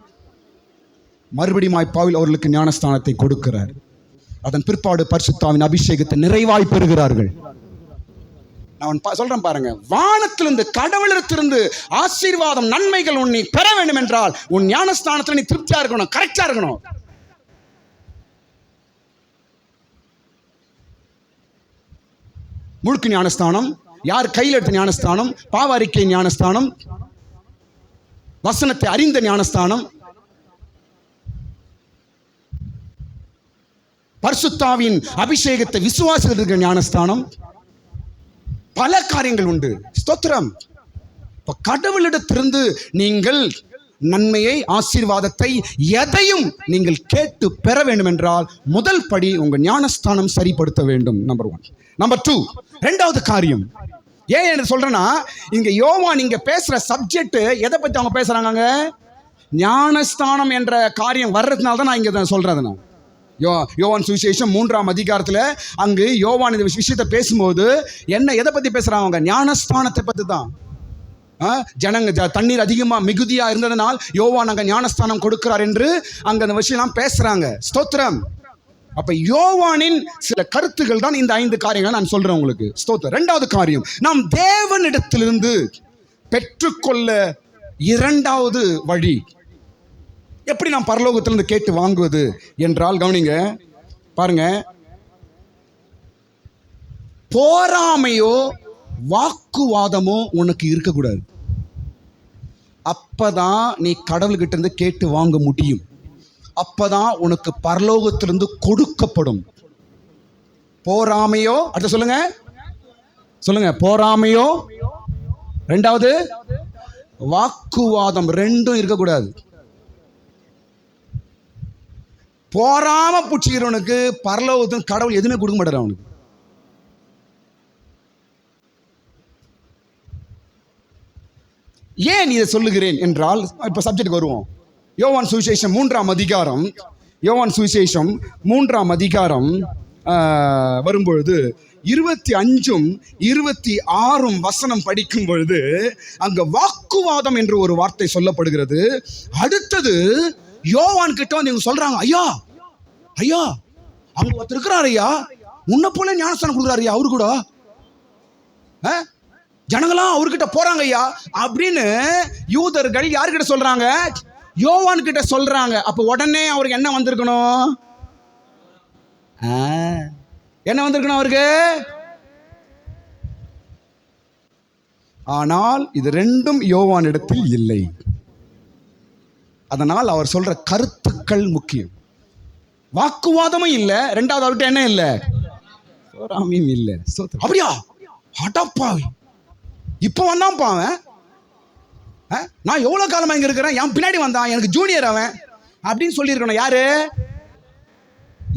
Speaker 1: மறுபடியும் பவுல் அவர்களுக்கு ஞானஸ்தானத்தை கொடுக்கிறார். அதன் பிற்பாடு பரிசுத்த ஆவியின் அபிஷேகத்தை நிறைவாய் பெறுகிறார்கள். நான் சொல்றேன் பாருங்க, வானத்திலிருந்து கடவுளிடத்திலிருந்து ஆசீர்வாதம் நன்மைகள் உன்னை பெற வேண்டும் என்றால் உன் ஞானஸ்தானத்தில் நீ திருப்தியா இருக்கணும், கரெக்டா இருக்கணும். முழுக்கு ஞானஸ்தானம், யார் கையில் எடுத்த ஞானஸ்தானம், பாவ அறிக்கை ஞானஸ்தானம், வசனத்தை அறிந்த ஞானஸ்தானம், பரிசுத்தாவின் அபிஷேகத்தை விசுவாசிக்கிற ஞானஸ்தானம், பல காரியங்கள் உண்டு. ஸ்தோத்திரம். கடவுளிடத்திலிருந்து நீங்கள் நன்மையை, ஆசீர்வாதத்தை, எதையும் நீங்கள் கேட்டு பெற வேண்டும் என்றால் முதல் படி உங்க ஞானஸ்தானம் சரிப்படுத்த வேண்டும். நம்பர் 1. நம்பர் 2, இரண்டாவது காரியம். ஏன் என்று சொல்றேன்னா, இங்க யோவான் இங்க பேசுற சப்ஜெக்ட் எதை பத்தி அவங்க பேசுறாங்க? ஞானஸ்தானம் என்ற காரியம் வர்றதுனால தான் நான் இங்க சொல்றேன். நான் யோவான் சுவிசேஷம் 3ஆம் அதிகாரத்தில் அங்கு யோவான் இந்த விஷயத்தை பேசும்போது எதை பத்தி பேசுறாங்க? அவங்க ஞானஸ்தானத்தை பத்தி தான். ஜனங்க தண்ணீர் அதிகமாக மிகுதியாக இருந்ததனால் யோவான் அங்கே ஞானஸ்தானம் கொடுக்கிறார் என்று அங்கே அந்த விஷயம்லாம் பேசுறாங்க. ஸ்தோத்திரம். அப்ப யோவானின் சில கருத்துக்கள் தான் இந்த 5 காரியங்கள் நான் சொல்றேன் உங்களுக்கு. ஸ்தோத்திரம். இரண்டாவது காரியம், நாம் தேவனிடத்திலிருந்து பெற்றுக்கொள்ள இரண்டாவது வழி எப்படி நாம் பரலோகத்திலிருந்து கேட்டு வாங்குவது என்றால், கவனிங்க பாருங்க, போராமையோ வாக்குவாதமோ உனக்கு இருக்கக்கூடாது. அப்பதான் நீ கடவுள்கிட்ட இருந்து கேட்டு வாங்க முடியும். அப்பதான் உனக்கு பரலோகத்திலிருந்து கொடுக்கப்படும். போராமையோ, அடுத்து சொல்லுங்க, போராமையோ, ரெண்டாவது வாக்குவாதம், ரெண்டும் இருக்கக்கூடாது. போராம புடிச்சிக்கிறவனுக்கு பரலோகத்தின் கடவுள் எதுவுமே கொடுக்க மாட்டார். அவனுக்கு ஏன் இதை சொல்லுகிறேன் என்றால், இப்ப சப்ஜெக்ட் வருவோம். யோவான் சுவிசேஷம் 3ஆம் அதிகாரம், யோவான் சுவிசேஷம் 3ஆம் அதிகாரம் வரும்பொழுது 25 26 வசனம் படிக்கும் பொழுது அங்க வாக்குவாதம் என்று ஒரு வார்த்தை சொல்லப்படுகிறது. அடுத்தது யோவான் கிட்ட வந்து இவங்க சொல்றாங்க, ஐயா அவங்க ஒருத்தர் இருக்கிறார் ஐயா, உன்னை போல ஞானஸ்தானம் கொடுக்குறாரு ஐயா, அவரு கூட ஜனங்களாம் அவர்கிட்ட போறாங்க ஐயா அப்படின்னு யூதர்கள் யாருக்கிட்ட சொல்றாங்க? யோவான் கிட்ட சொல்றாங்க. அப்ப உடனே அவருக்கு என்ன வந்திருக்கணும்? அவருக்கு? ஆனால் இது ரெண்டும் யோவான் இடத்தில் இல்லை. அதனால் அவர் சொல்ற கருத்துக்கள் முக்கியம். வாக்குவாதமும் இல்லை, ரெண்டாவது அவர்கிட்ட என்ன இல்லை? போராமையும் இல்லை. அப்படியா? அடப்பாவி, இப்போ வந்தான் பாவன். நான் எவ்வளவு காலமா இங்க இருக்கிறேன், என் பின்னாடி வந்தான், எனக்கு ஜூனியர் அவன் அப்படின்னு சொல்லியிருக்கணும். யாரு?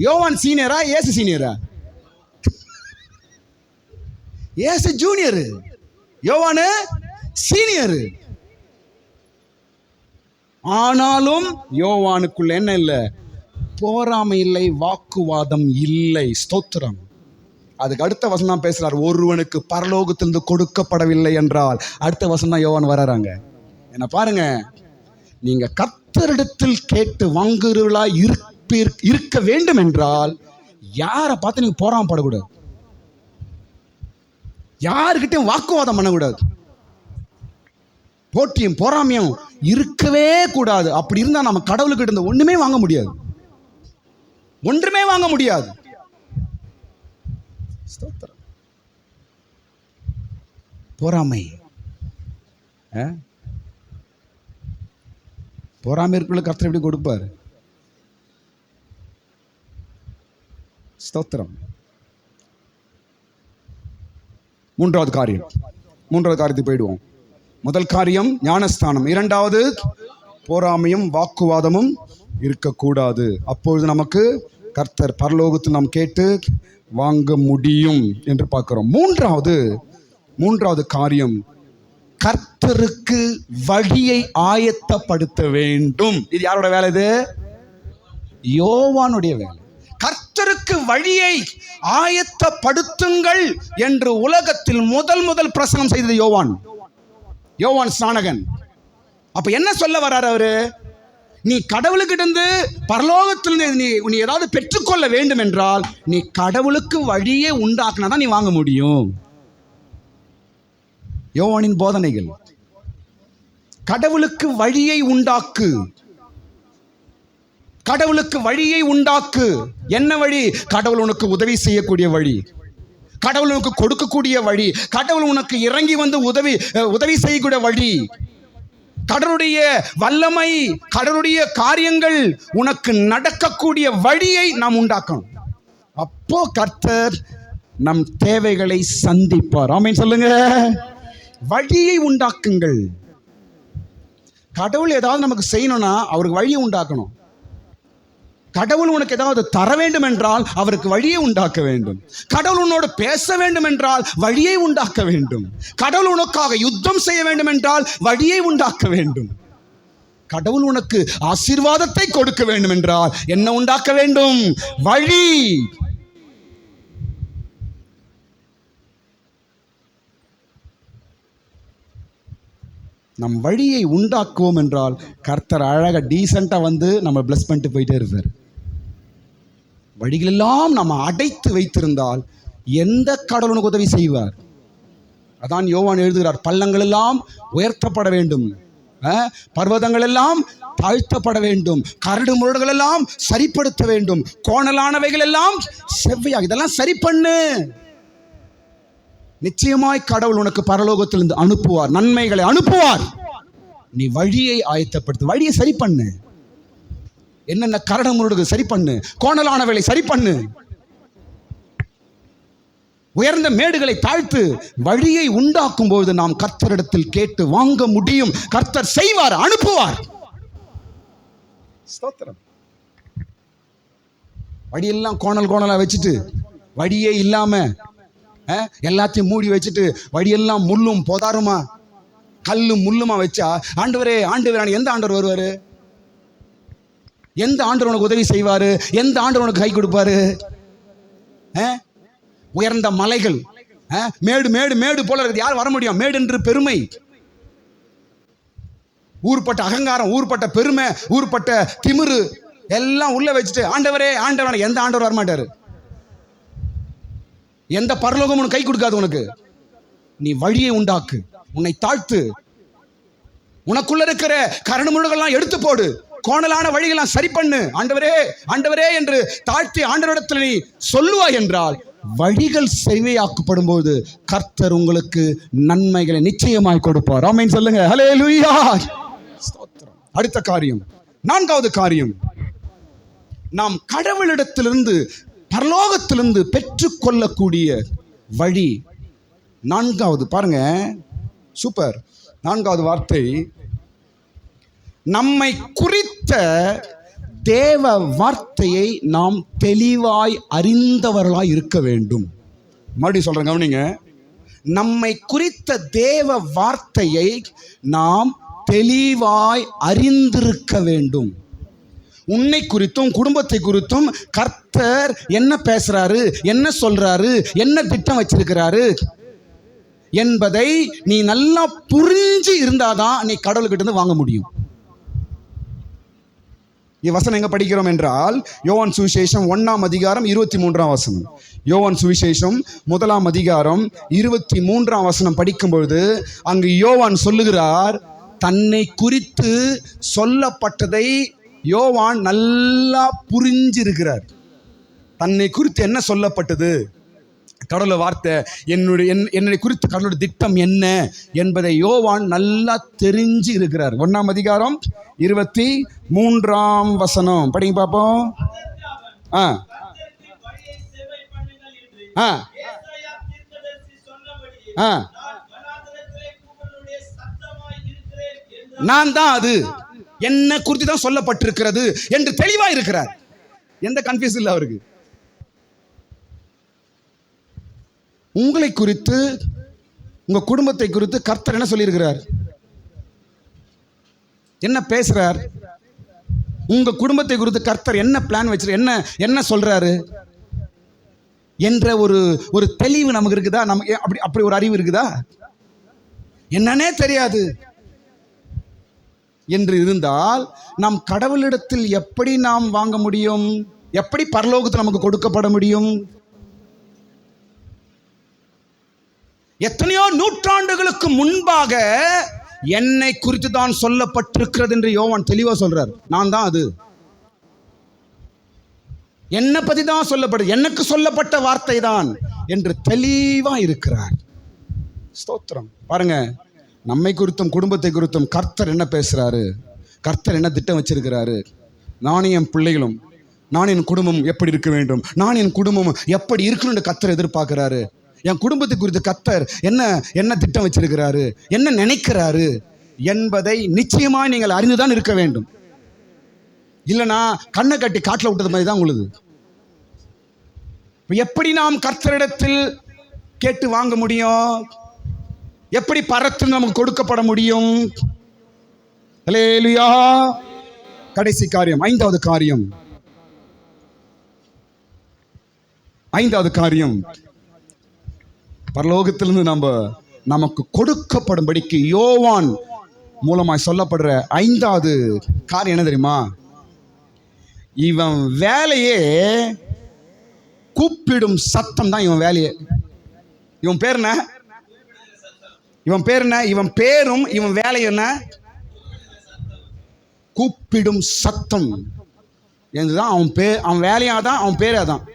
Speaker 1: யோவான் சீனியரா, ஏசு சீனியரா? ஏசு ஜூனியர், யோவானு சீனியர். ஆனாலும் யோவானுக்குள்ள என்ன இல்லை? போராமை இல்லை, வாக்குவாதம் இல்லை. ஸ்தோத்திரம். அதுக்கு அடுத்த வசனம் தான் பேசுறார். ஒருவனுக்கு பரலோகத்திலிருந்து கொடுக்கப்படவில்லை என்றால் அடுத்த வசனம் தான் யோவான் வராங்க. என்ன பாருங்க, நீங்க கர்த்தரிடத்தில் கேட்டு வாங்குறவர்களா இருக்க வேண்டும் என்றால் யாரை பார்த்து நீங்க போராமப்படக்கூடாது, யாருக்கிட்டையும் வாக்குவாதம் பண்ணக்கூடாது, போட்டியும் பொறாமையும் இருக்கவே கூடாது. அப்படி இருந்தா நம்ம கடவுளுக்கிட்ட இருந்து ஒண்ணுமே வாங்க முடியாது, ஒன்றுமே வாங்க முடியாது. பொறாமை, பொறாமை இருக்குள்ள கர்த்தர் எப்படி கொடுப்பார்? ஸ்தோத்திரம். மூன்றாவது காரியத்துக்கு போயிடுவோம். முதல் காரியம் ஞானஸ்தானம், இரண்டாவது போராமையும் வாக்குவாதமும் இருக்கக்கூடாது. அப்பொழுது நமக்கு கர்த்தர் பரலோகத்தில் நாம் கேட்டு வாங்க முடியும் என்று பார்க்கிறோம். மூன்றாவது காரியம், கர்த்தருக்கு வழியை ஆயத்தப்படுத்த வேண்டும். இது யாரோட வேலை? இது யோவானுடைய வேலை. கர்த்தருக்கு வழியை ஆயத்தப்படுத்துங்கள் என்று உலகத்தில் முதல் பிரசங்கம் செய்தது யோவான் ஸ்நானகன். அப்ப என்ன சொல்ல வர்றாரு அவரு? நீ கடவுளுக்கிட்ட இருந்து பரலோகத்திலிருந்து நீ ஏதாவது பெற்றுக்கொள்ள வேண்டும் என்றால் நீ கடவுளுக்கு வழியே உண்டாக்குனாதான் நீ வாங்க முடியும். யோவானின் போதனைகள். கடவுளுக்கு வழியை உண்டாக்கு, கடவுளுக்கு வழியை உண்டாக்கு. என்ன வழி? கடவுள் உனக்கு உதவி செய்யக்கூடிய வழி, கடவுள் உனக்கு கொடுக்கக்கூடிய வழி, கடவுள் உனக்கு இறங்கி வந்து உதவி செய்யக்கூடிய வழி, கடவுளுடைய வல்லமை, கடவுளுடைய காரியங்கள் உனக்கு நடக்கக்கூடிய வழியை நாம் உண்டாக்கணும். அப்போ கர்த்தர் நம் தேவைகளை சந்திப்பார். ஆமென் சொல்லுங்க. வழியை உண்டாக்குங்கள். கடவுள் ஏதாவது நமக்கு செய்யணும்னா அவருக்கு வழியை உண்டாக்கணும். கடவுள் உனக்கு ஏதாவது தர வேண்டும் என்றால் அவருக்கு வழியை உண்டாக்க வேண்டும். கடவுள் உன்னோடு பேச வேண்டும் என்றால் வழியை உண்டாக்க வேண்டும். கடவுள் உனக்காக யுத்தம் செய்ய வேண்டும் என்றால் வழியை உண்டாக்க வேண்டும். கடவுள் உனக்கு ஆசீர்வாதத்தை கொடுக்க வேண்டும் என்றால் என்ன உண்டாக்க வேண்டும்? வழி. நம் வழியை உண்டாக்குவோம் என்றால் கர்த்தர் அழகா டீசெண்டா வந்து நம்ம பிளஸ் பண்ணிட்டு போயிட்டே இருப்பார். வழிகளெல்லாம் நம்ம அடைத்து வைத்திருந்தால் எந்த கடவுளுக்கு உதவி செய்வார்? அதான் யோவான் எழுதுகிறார், பள்ளங்கள் எல்லாம் உயர்த்தப்பட வேண்டும், பர்வதங்கள் எல்லாம் தாழ்த்தப்பட வேண்டும், கரடு முரடுகள் எல்லாம் சரிப்படுத்த வேண்டும், கோணலானவைகள் எல்லாம் செவ்வையாக, இதெல்லாம் சரி பண்ணு. நிச்சயமாய் கடவுள் உனக்கு பரலோகத்திலிருந்து அனுப்புவார், நன்மைகளை அனுப்புவார். நீ வழியை ஆயத்தப்படுத்து, வழியை சரி பண்ணு. என்னென்ன கரடு முரடுகள் சரி பண்ணு, கோணலானவைகளை சரி பண்ணு, உயர்ந்த மேடுகளை தாழ்த்து. வழியை உண்டாக்கும் போது நாம் கர்த்தரிடத்தில் கேட்டு வாங்க முடியும். கர்த்தர் செய்வார், அனுப்புவார். ஸ்தோத்திரம். வழியெல்லாம் கோணலா வச்சுட்டு, வழியே இல்லாம எல்லாத்தையும் மூடி வச்சுட்டு, வழியெல்லாம் முள்ளும் பொதாருமா கல்லும் முள்ளுமா வச்சா ஆண்டவரே ஆண்டவரே எந்த ஆண்டவர் வருவாரு? எந்த ஆண்டவர் உனக்கு உதவி செய்வாரு? எந்த ஆண்டவர் உனக்கு கை கொடுப்பாரு? உயர்ந்த மலைகள், மேடு மேடு மேடு போல இருக்குது, யார் வர முடியும்? மேடு என்று பெருமை, ஊர்பட்ட அகங்காரம், ஊர்பட்ட பெருமை, ஊர்பட்ட திமிரு எல்லாம் உள்ள வச்சுட்டு ஆண்டவரே ஆண்டவரே, எந்த ஆண்டவர் வரமாட்டாரு. எந்த பரலோகம் உனக்கு கை கொடுக்காது. உனக்கு நீ வழியை உண்டாக்கு, உன்னை தாழ்த்து, உனக்குள்ள இருக்கிற கரடு முரடுகள்லாம் எடுத்து போடு, கோணலான வழிகள்லாம் சரி பண்ணு. ஆண்டவரே ஆண்டவரே என்று தாழ்த்தி ஆண்டவரிடத்தில் நீ சொல்லுவாய் என்றால் வழிகள் செவ்வையாக்கப்படும் போது கர்த்தர் உங்களுக்கு நன்மைகளை நிச்சயமாய் கொடுப்பார். ஆமென் சொல்லுங்க. ஹல்லேலூயா. ஸ்தோத்திரம். அடுத்த காரியம், நான்காவது காரியம், நாம் கடவுளிடத்திலிருந்து பரலோகத்திலிருந்து பெற்றுக்கொள்ளக்கூடிய வழி. நான்காவது பாருங்க, சூப்பர். நான்காவது வார்த்தை, நம்மை குறித்த தேவ வார்த்தையை நாம் தெளிவாய் அறிந்தவர்களாய் இருக்க வேண்டும். மறுபடியும் சொல்றேன், கவனிங்க. நம்மை குறித்த தேவ வார்த்தையை நாம் தெளிவாய் அறிந்திருக்க வேண்டும். உன்னை குறித்தும் குடும்பத்தை குறித்தும் கர்த்தர் என்ன பேசுறாரு, என்ன சொல்றாரு, என்ன திட்டம் வச்சிருக்கிறாரு என்பதை நீ நல்லா புரிஞ்சு இருந்தாதான் நீ கடவுள்கிட்ட இருந்து வாங்க முடியும். வசனம் எங்க படிக்கிறோம் என்றால் யோவான் சுவிசேஷம் 1ஆம் அதிகாரம் 23ஆம் வசனம். யோவான் சுவிசேஷம் 1ஆம் அதிகாரம் 23ஆம் வசனம் படிக்கும் பொழுது அங்கு யோவான் சொல்லுகிறார், தன்னை குறித்து சொல்லப்பட்டதை யோவான் நல்லா புரிஞ்சிருக்கிறார். தன்னை குறித்து என்ன சொல்லப்பட்டது, கடவுள வார்த்தை, என்னை குறித்து கடவுளுடைய திட்டம் என்ன என்பதை யோவான் நல்லா தெரிஞ்சு இருக்கிறார். 1ஆம் அதிகாரம் 23ஆம் வசனம் படிங்க பார்ப்போம். நான் தான் அது, என்ன குறித்து தான் சொல்லப்பட்டிருக்கிறது என்று தெளிவா இருக்கிறார். எந்த கன்ஃபியூஸ் இல்லை அவருக்கு. உங்களை குறித்து, உங்க குடும்பத்தை குறித்து கர்த்தர் என்ன சொல்லியிருக்கிறார், என்ன பேசுறார், உங்க குடும்பத்தை குறித்து கர்த்தர் என்ன பிளான் வச்சிரு, என்ன சொல்றாரு என்ற ஒரு தெளிவு நமக்கு இருக்குதா? நமக்கு அப்படி ஒரு அறிவு இருக்குதா? என்னன்னே தெரியாது என்று இருந்தால் நாம் கடவுளிடத்தில் எப்படி நாம் வாங்க முடியும்? எப்படி பரலோகத்தில் நமக்கு கொடுக்கப்பட முடியும்? எத்தனையோ நூற்றாண்டுகளுக்கு முன்பாக என்னை குறித்து தான் சொல்லப்பட்டிருக்கிறது என்று யோவான் தெளிவா சொல்றார். நான் தான் அது, என்னை பத்தி தான் சொல்லப்படுது, எனக்கு சொல்லப்பட்ட வார்த்தை தான் என்று தெளிவா இருக்கிறார். ஸ்தோத்திரம். பாருங்க, நம்மை குறித்தும் குடும்பத்தை குறித்தும் கர்த்தர் என்ன பேசுறாரு, கர்த்தர் என்ன திட்டம் வச்சிருக்கிறாரு. நானும் என் பிள்ளைகளும், நான் என் குடும்பம் எப்படி இருக்க வேண்டும், நான் என் குடும்பம் எப்படி இருக்கணும்னு கர்த்தர் எதிர்பார்க்கிறாரு. என் குடும்பத்தை குறித்து கர்த்தர் என்ன என்ன திட்டம் வச்சிருக்கிறாரு, என்ன நினைக்கிறாரு என்பதை நிச்சயமாக நீங்கள் அறிந்துதான் இருக்க வேண்டும். இல்லைனா கண்ணை கட்டி காட்டில் விட்டது மாதிரி தான் உங்களுது. எப்படி நாம் கர்த்தரிடத்தில் கேட்டு வாங்க முடியும், எப்படி பரத்தில் நமக்கு கொடுக்கப்பட முடியும்? அல்லேலூயா. கடைசி காரியம், ஐந்தாவது காரியம் பரலோகத்திலிருந்து நமக்கு கொடுக்கப்படும்படிக்கு யோவான் மூலமாய் சொல்லப்படுற ஐந்தாவது காரியம் என்ன தெரியுமா? இவன் வேலையே கூப்பிடும் சத்தம் தான் இவன் வேலையே. இவன் பேர் என்ன? இவன் பேரும் இவன் வேலை என்ன? கூப்பிடும் சத்தம். என்றுதான் அவன் வேலையாதான், அவன் பேரே தான்.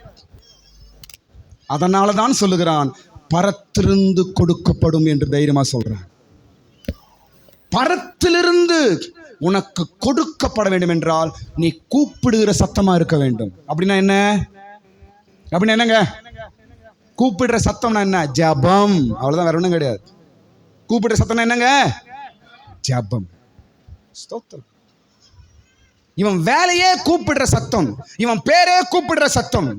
Speaker 1: அதனால தான் சொல்லுகிறான், பரத்திலிருந்து கொடுக்கப்படும் என்று தைரியமா சொல்றான். பரத்திலிருந்து உனக்கு கொடுக்கப்பட வேண்டும் என்றால் நீ கூப்பிடுகிற சத்தமா இருக்க வேண்டும். அப்படின்னா என்னங்க? கூப்பிடுற சத்தம்னா என்ன? ஜபம். அவ்வளவுதான், வேற ஒண்ணும் கிடையாது. கூப்பிடுற சத்தம் என்னங்க? ஜபம். ஸ்தோத்திரம். இவன் வேலையே கூப்பிடுற சத்தம், இவன் பேரே கூப்பிடுற சத்தம்.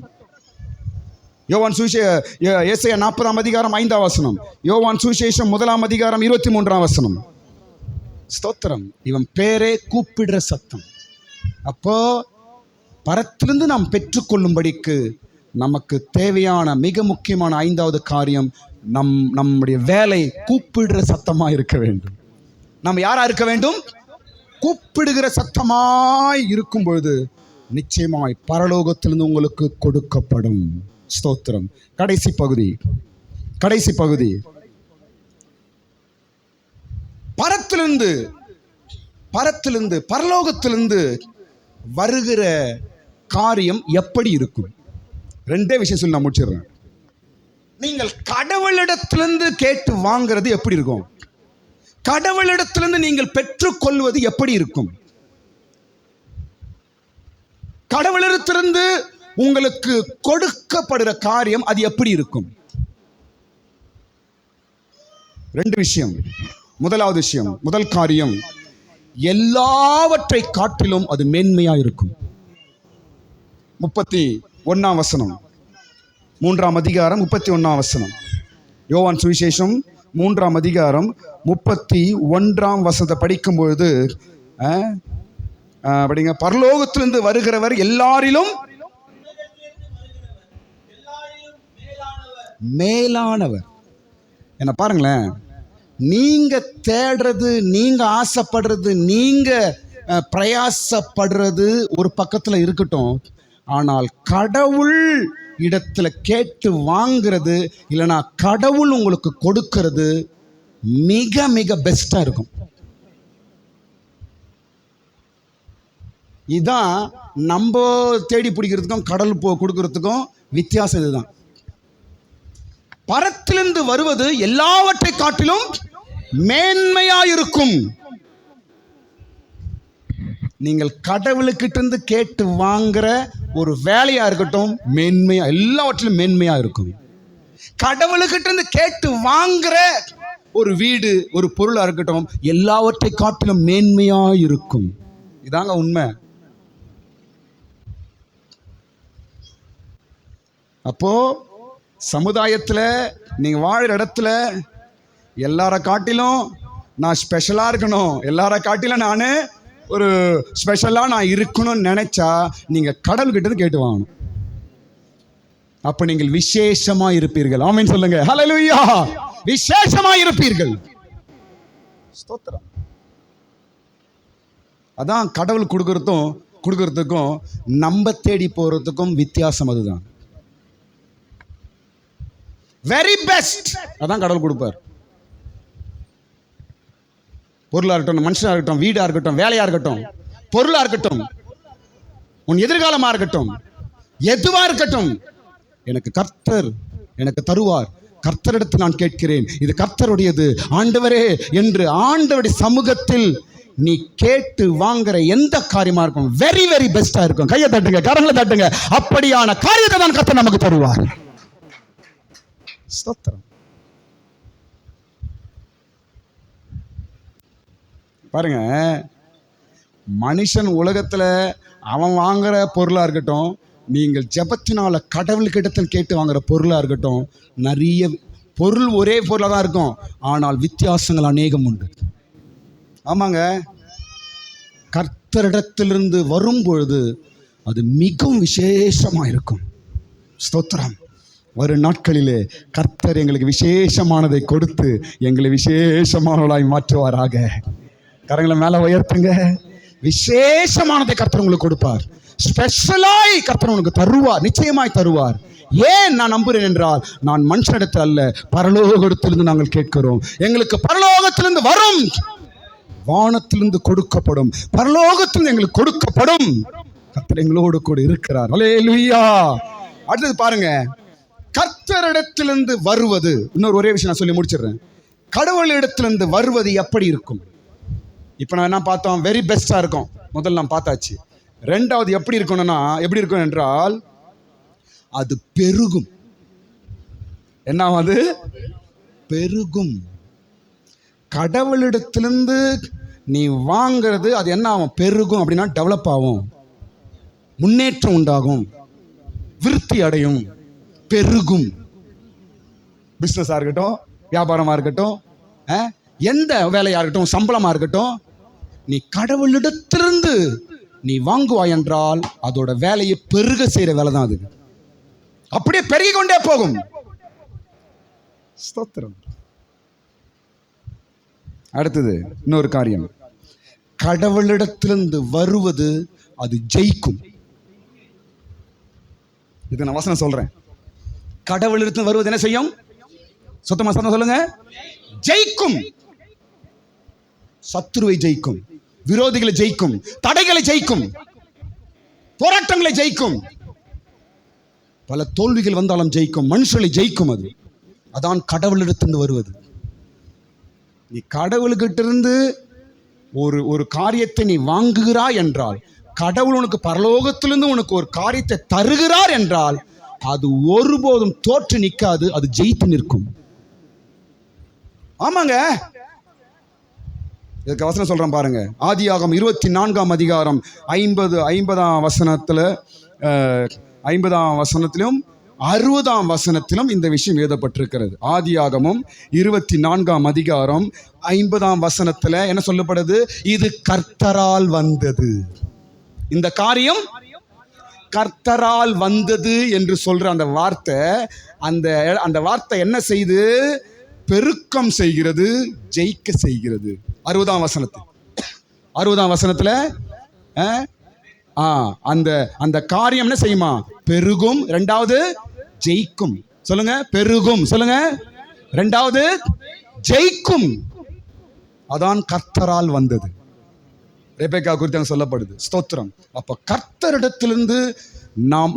Speaker 1: யோவான் சுவிசேஷம் ஏசாயா 40ஆம் அதிகாரம் 5ஆம் வசனம், யோவான் சுவிசேஷம் 1ஆம் அதிகாரம் 23ஆம் வசனம். ஸ்தோத்திரம். இவன் பேரே கூப்பிடுற சத்தம். அப்போ பரத்திலிருந்து நாம் பெற்றுக்கொள்ளும்படிக்கு நமக்கு தேவையான மிக முக்கியமான ஐந்தாவது காரியம், நம்முடைய வேலை கூப்பிடுற சத்தமாய் இருக்க வேண்டும். நம்ம யாரா இருக்க வேண்டும்? கூப்பிடுகிற சத்தமாய் இருக்கும் பொழுது நிச்சயமாய் பரலோகத்திலிருந்து உங்களுக்கு கொடுக்கப்படும். ஸ்தோத்திரம். கடைசி பகுதி பரத்திலிருந்து பரலோகத்திலிருந்து வருகிற காரியம் எப்படி இருக்கும்? ரெண்டே விஷயம் சொல்லி நான் முடிச்சிடுறேன். நீங்கள் கடவுளிடத்திலிருந்து கேட்டு வாங்கிறது எப்படி இருக்கும்? கடவுளிடத்திலிருந்து நீங்கள் பெற்றுக்கொள்வது எப்படி இருக்கும்? கடவுளிடத்திலிருந்து உங்களுக்கு கொடுக்கப்படுகிற காரியம் அது எப்படி இருக்கும்? ரெண்டு விஷயம். முதல் காரியம், எல்லாவற்றை காட்டிலும் அது மேன்மையா இருக்கும். 31ஆம் வசனம், 3ஆம் அதிகாரம் 31ஆம் வசனம். யோவான் சுவிசேஷம் 3ஆம் அதிகாரம் 31ஆம் வசனத்தை படிக்கும் பொழுது படிங்க. பரலோகத்திலிருந்து வருகிறவர் எல்லாரிலும் மேலானவர். என்ன பாருங்களேன், நீங்க தேடுறது, நீங்க ஆசைப்படுறது, நீங்க பிரயாசப்படுறது ஒரு பக்கத்துல இருக்கட்டும், ஆனால் கடவுள் இடத்துல கேட்டு வாங்கிறது இல்லைன்னா கடவுள் உங்களுக்கு கொடுக்கிறது மிக மிக பெஸ்டா இருக்கும். இதுதான் நம்ம தேடி பிடிக்கிறதுக்கும் கடவுள் கொடுக்கறதுக்கும் வித்தியாசம். இதுதான். பரத்திலிருந்து வருவது எல்லாவற்றை காட்டிலும் மேன்மையாயிருக்கும். நீங்கள் கடவுளுக்கிட்ட இருந்து கேட்டு வாங்குற ஒரு வேலையா இருக்கட்டும், மேன்மையா, எல்லாவற்றிலும் மேன்மையா இருக்கும். கடவுளுக்கிட்ட இருந்து கேட்டு வாங்குற ஒரு வீடு, ஒரு பொருளா இருக்கட்டும், எல்லாவற்றை காட்டிலும் மேன்மையா இருக்கும். இதாங்க உண்மை. அப்போ சமுதாயத்தில் நீங்கள் வாழ்கிற இடத்துல எல்லார காட்டிலும் நான் ஸ்பெஷலாக இருக்கணும், எல்லார காட்டிலும் நான் ஒரு ஸ்பெஷலாக நான் இருக்கணும்னு நினச்சா நீங்கள் கடவுள்கிட்ட கேட்டு வாங்கணும். அப்போ நீங்கள் விசேஷமாக இருப்பீர்கள். ஆமென் சொல்லுங்க. ஹல்லேலூயா. விசேஷமாக இருப்பீர்கள். ஸ்தோத்திரம். அதான் கடவுள் கொடுக்கறதுக்கும் நம்ம தேடி போகிறதுக்கும் வித்தியாசம். அதுதான். வெரி பெஸ்ட் அதான் கடவுள் கொடுப்பார். பொருளா இருக்கட்டும், மனுஷனா இருக்கட்டும், வீடா இருக்கட்டும், வேலையா இருக்கட்டும், பொருளா இருக்கட்டும், உன் எதிர்காலமா இருக்கட்டும், எதுவா இருக்கட்டும், எனக்கு கர்த்தர் எனக்கு தருவார். கர்த்தரிடத்தில் நான் கேட்கிறேன், இது கர்த்தருடையது ஆண்டவரே என்று ஆண்டவருடைய சமூகத்தில் நீ கேட்டு வாங்குற எந்த காரியமா இருக்கும் வெரி வெரி பெஸ்டா இருக்கும். கையை தட்டுங்க, கரங்களை தட்டுங்க. அப்படியான காரியத்தை தான் கர்த்தர் நமக்கு தருவார். ஸ்தோத்திரம். பாருங்க, மனுஷன் உலகத்துல அவன் வாங்குற பொருளா இருக்கட்டும், நீங்கள் ஜெபத்தினால கடவுள்கிட்டத்தில் கேட்டு வாங்குற பொருளா இருக்கட்டும், நிறைய பொருள் ஒரே பொருளாக தான் இருக்கும், ஆனால் வித்தியாசங்கள் அநேகம் உண்டு. ஆமாங்க, கர்த்தரிடத்திலிருந்து வரும் பொழுது அது மிகவும் விசேஷமா இருக்கும். ஸ்தோத்திரம். வரும் நாட்களிலே கர்த்தர் எங்களுக்கு விசேஷமானதை கொடுத்து எங்களை விசேஷமானவர்களாய் மாற்றுவாராக. கரங்களை மேல உயர்த்துங்க. விசேஷமானதை கர்த்தர் உங்களுக்கு கொடுப்பார். ஸ்பெஷலாய் கர்த்தர் உங்களுக்கு தருவார், நிச்சயமாய் தருவார். ஏன் நான் நம்புறேன் என்றால், நான் மனுஷனிடத்தில் அல்ல, பரலோகத்திலிருந்து நாங்கள் கேட்கிறோம். எங்களுக்கு பரலோகத்திலிருந்து வரும், வானத்திலிருந்து கொடுக்கப்படும், பரலோகத்திலிருந்து எங்களுக்கு கொடுக்கப்படும். கர்த்தர் எங்களோடு கூட இருக்கிறார். அல்லேலூயா. அடுத்தது பாருங்க, கர்த்தரிடத்திலிருந்து வருவது. இன்னொரு ஒரே விஷயம் நான் சொல்லி முடிச்சிடுறேன். கடவுளிடத்திலிருந்து வருவது எப்படி இருக்கும்? இப்போ நான் என்ன பார்த்தோம்? வெரி பெஸ்டா இருக்கும். முதல்ல நான் பார்த்தாச்சு. ரெண்டாவது எப்படி இருக்கணும்னா, எப்படி இருக்கும் என்றால், அது பெருகும். என்ன? அது பெருகும். கடவுளிடத்திலிருந்து நீ வாங்கிறது அது என்ன ஆகும்? பெருகும். அப்படின்னா டெவலப் ஆகும், முன்னேற்றம் உண்டாகும், விருத்தி அடையும், பெருகும். பிஸ்னஸாக இருக்கட்டும், வியாபாரமாக இருக்கட்டும், எந்த வேலையாக இருக்கட்டும், சம்பளமாக இருக்கட்டும், நீ கடவுளிடத்திலிருந்து நீ வாங்குவாய் என்றால் அதோட வேலையை பெருக செய்கிற வேலை தான் அது. அப்படியே பெருகி கொண்டே போகும். ஸ்தோத்திரம். அடுத்தது இன்னொரு காரியம், கடவுளிடத்திலிருந்து வருவது அது ஜெயிக்கும். இது நான் வசனம் சொல்றேன். கடவுளிடத்தில் வருவது என்ன செய்யும்? சுத்தமா சொல்லுங்க. ஜெயிக்கும். சத்துருவை ஜெயிக்கும், விரோதிகளை ஜெயிக்கும், தடைகளை ஜெயிக்கும், போராட்டங்களை ஜெயிக்கும், பல தோல்விகள் வந்தாலும் ஜெயிக்கும், மனுஷர்களை ஜெயிக்கும். அது அதான் கடவுளிடத்திலிருந்து வருவது. நீ கடவுள்கிட்ட இருந்து ஒரு காரியத்தை நீ வாங்குகிறாய் என்றால், கடவுள் உனக்கு பரலோகத்திலிருந்து உனக்கு ஒரு காரியத்தை தருகிறார் என்றால், அது ஒருபோதும் தோற்று நிற்காது, அது ஜெயித்து நிற்கும். ஆமாங்க, இதுக்கு வசனம் சொல்றேன் பாருங்க. ஆதியாகமம் 24ஆம் அதிகாரம் 50ஆம் வசனத்துல 50ஆம் வசனத்திலும் 60ஆம் வசனத்திலும் இந்த விஷயம் எழுதப்பட்டிருக்கிறது. ஆதியாகமம் 24ஆம் அதிகாரம் 50ஆம் வசனத்துல என்ன சொல்லப்படுது? இது கர்த்தரால் வந்தது. இந்த காரியம் கர்த்தரால் வந்தது என்று சொல்ற அந்த வார்த்தை, அந்த வார்த்தை என்ன செய்து? பெருக்கம் செய்கிறது, ஜெயிக்க செய்கிறது. 60ஆம் வசனத்துல அந்த காரியம் என்ன செய்யுமா? பெருகும். ரெண்டாவது ஜெயிக்கும். சொல்லுங்க, பெருகும். சொல்லுங்க, ரெண்டாவது ஜெயிக்கும். அதான் கர்த்தரால் வந்தது. ரெபெக்கா குறித்து சொல்லப்படுது. ஸ்தோத்திரம். அப்ப கர்த்தரிடத்திலிருந்து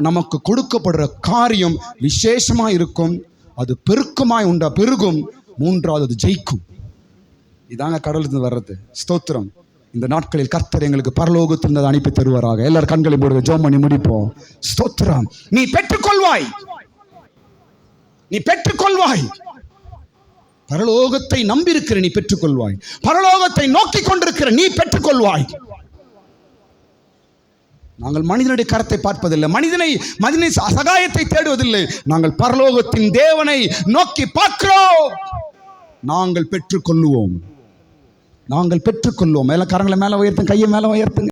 Speaker 1: நமக்கு கொடுக்கப்படுற காரியம் விசேஷமா இருக்கும், அது பெருக்கமாய் உண்டா, பெருகும். மூன்றாவது அது ஜெயிக்கும். இதாங்க கடவுளிலிருந்து வர்றது. ஸ்தோத்திரம். இந்த நாட்களில் கர்த்தர் எங்களுக்கு பரலோகத்திலிருந்து அனுப்பி தருவாராக. எல்லாரும் கண்களை மூடுங்க, ஜெபம் பண்ணி முடிப்போம். ஸ்தோத்திரம். நீ பெற்றுக்கொள்வாய், நீ பெற்றுக்கொள்வாய். பரலோகத்தை நம்பி இருக்கிற நீ பெற்றுக்கொள்வாய். பரலோகத்தை நோக்கி கொண்டிருக்கிற நீ பெற்றுக்கொள்வாய். நாங்கள் மனிதனுடைய கரத்தை பார்ப்பதில்லை, மனிதனை சகாயத்தை தேடுவதில்லை. நாங்கள் பரலோகத்தின் தேவனை நோக்கி பார்க்கிறோம். நாங்கள் பெற்றுக்கொள்வோம். எல்லாம் கரங்களை மேல உயர்த்துங்க, கையை மேல உயர்த்துங்க.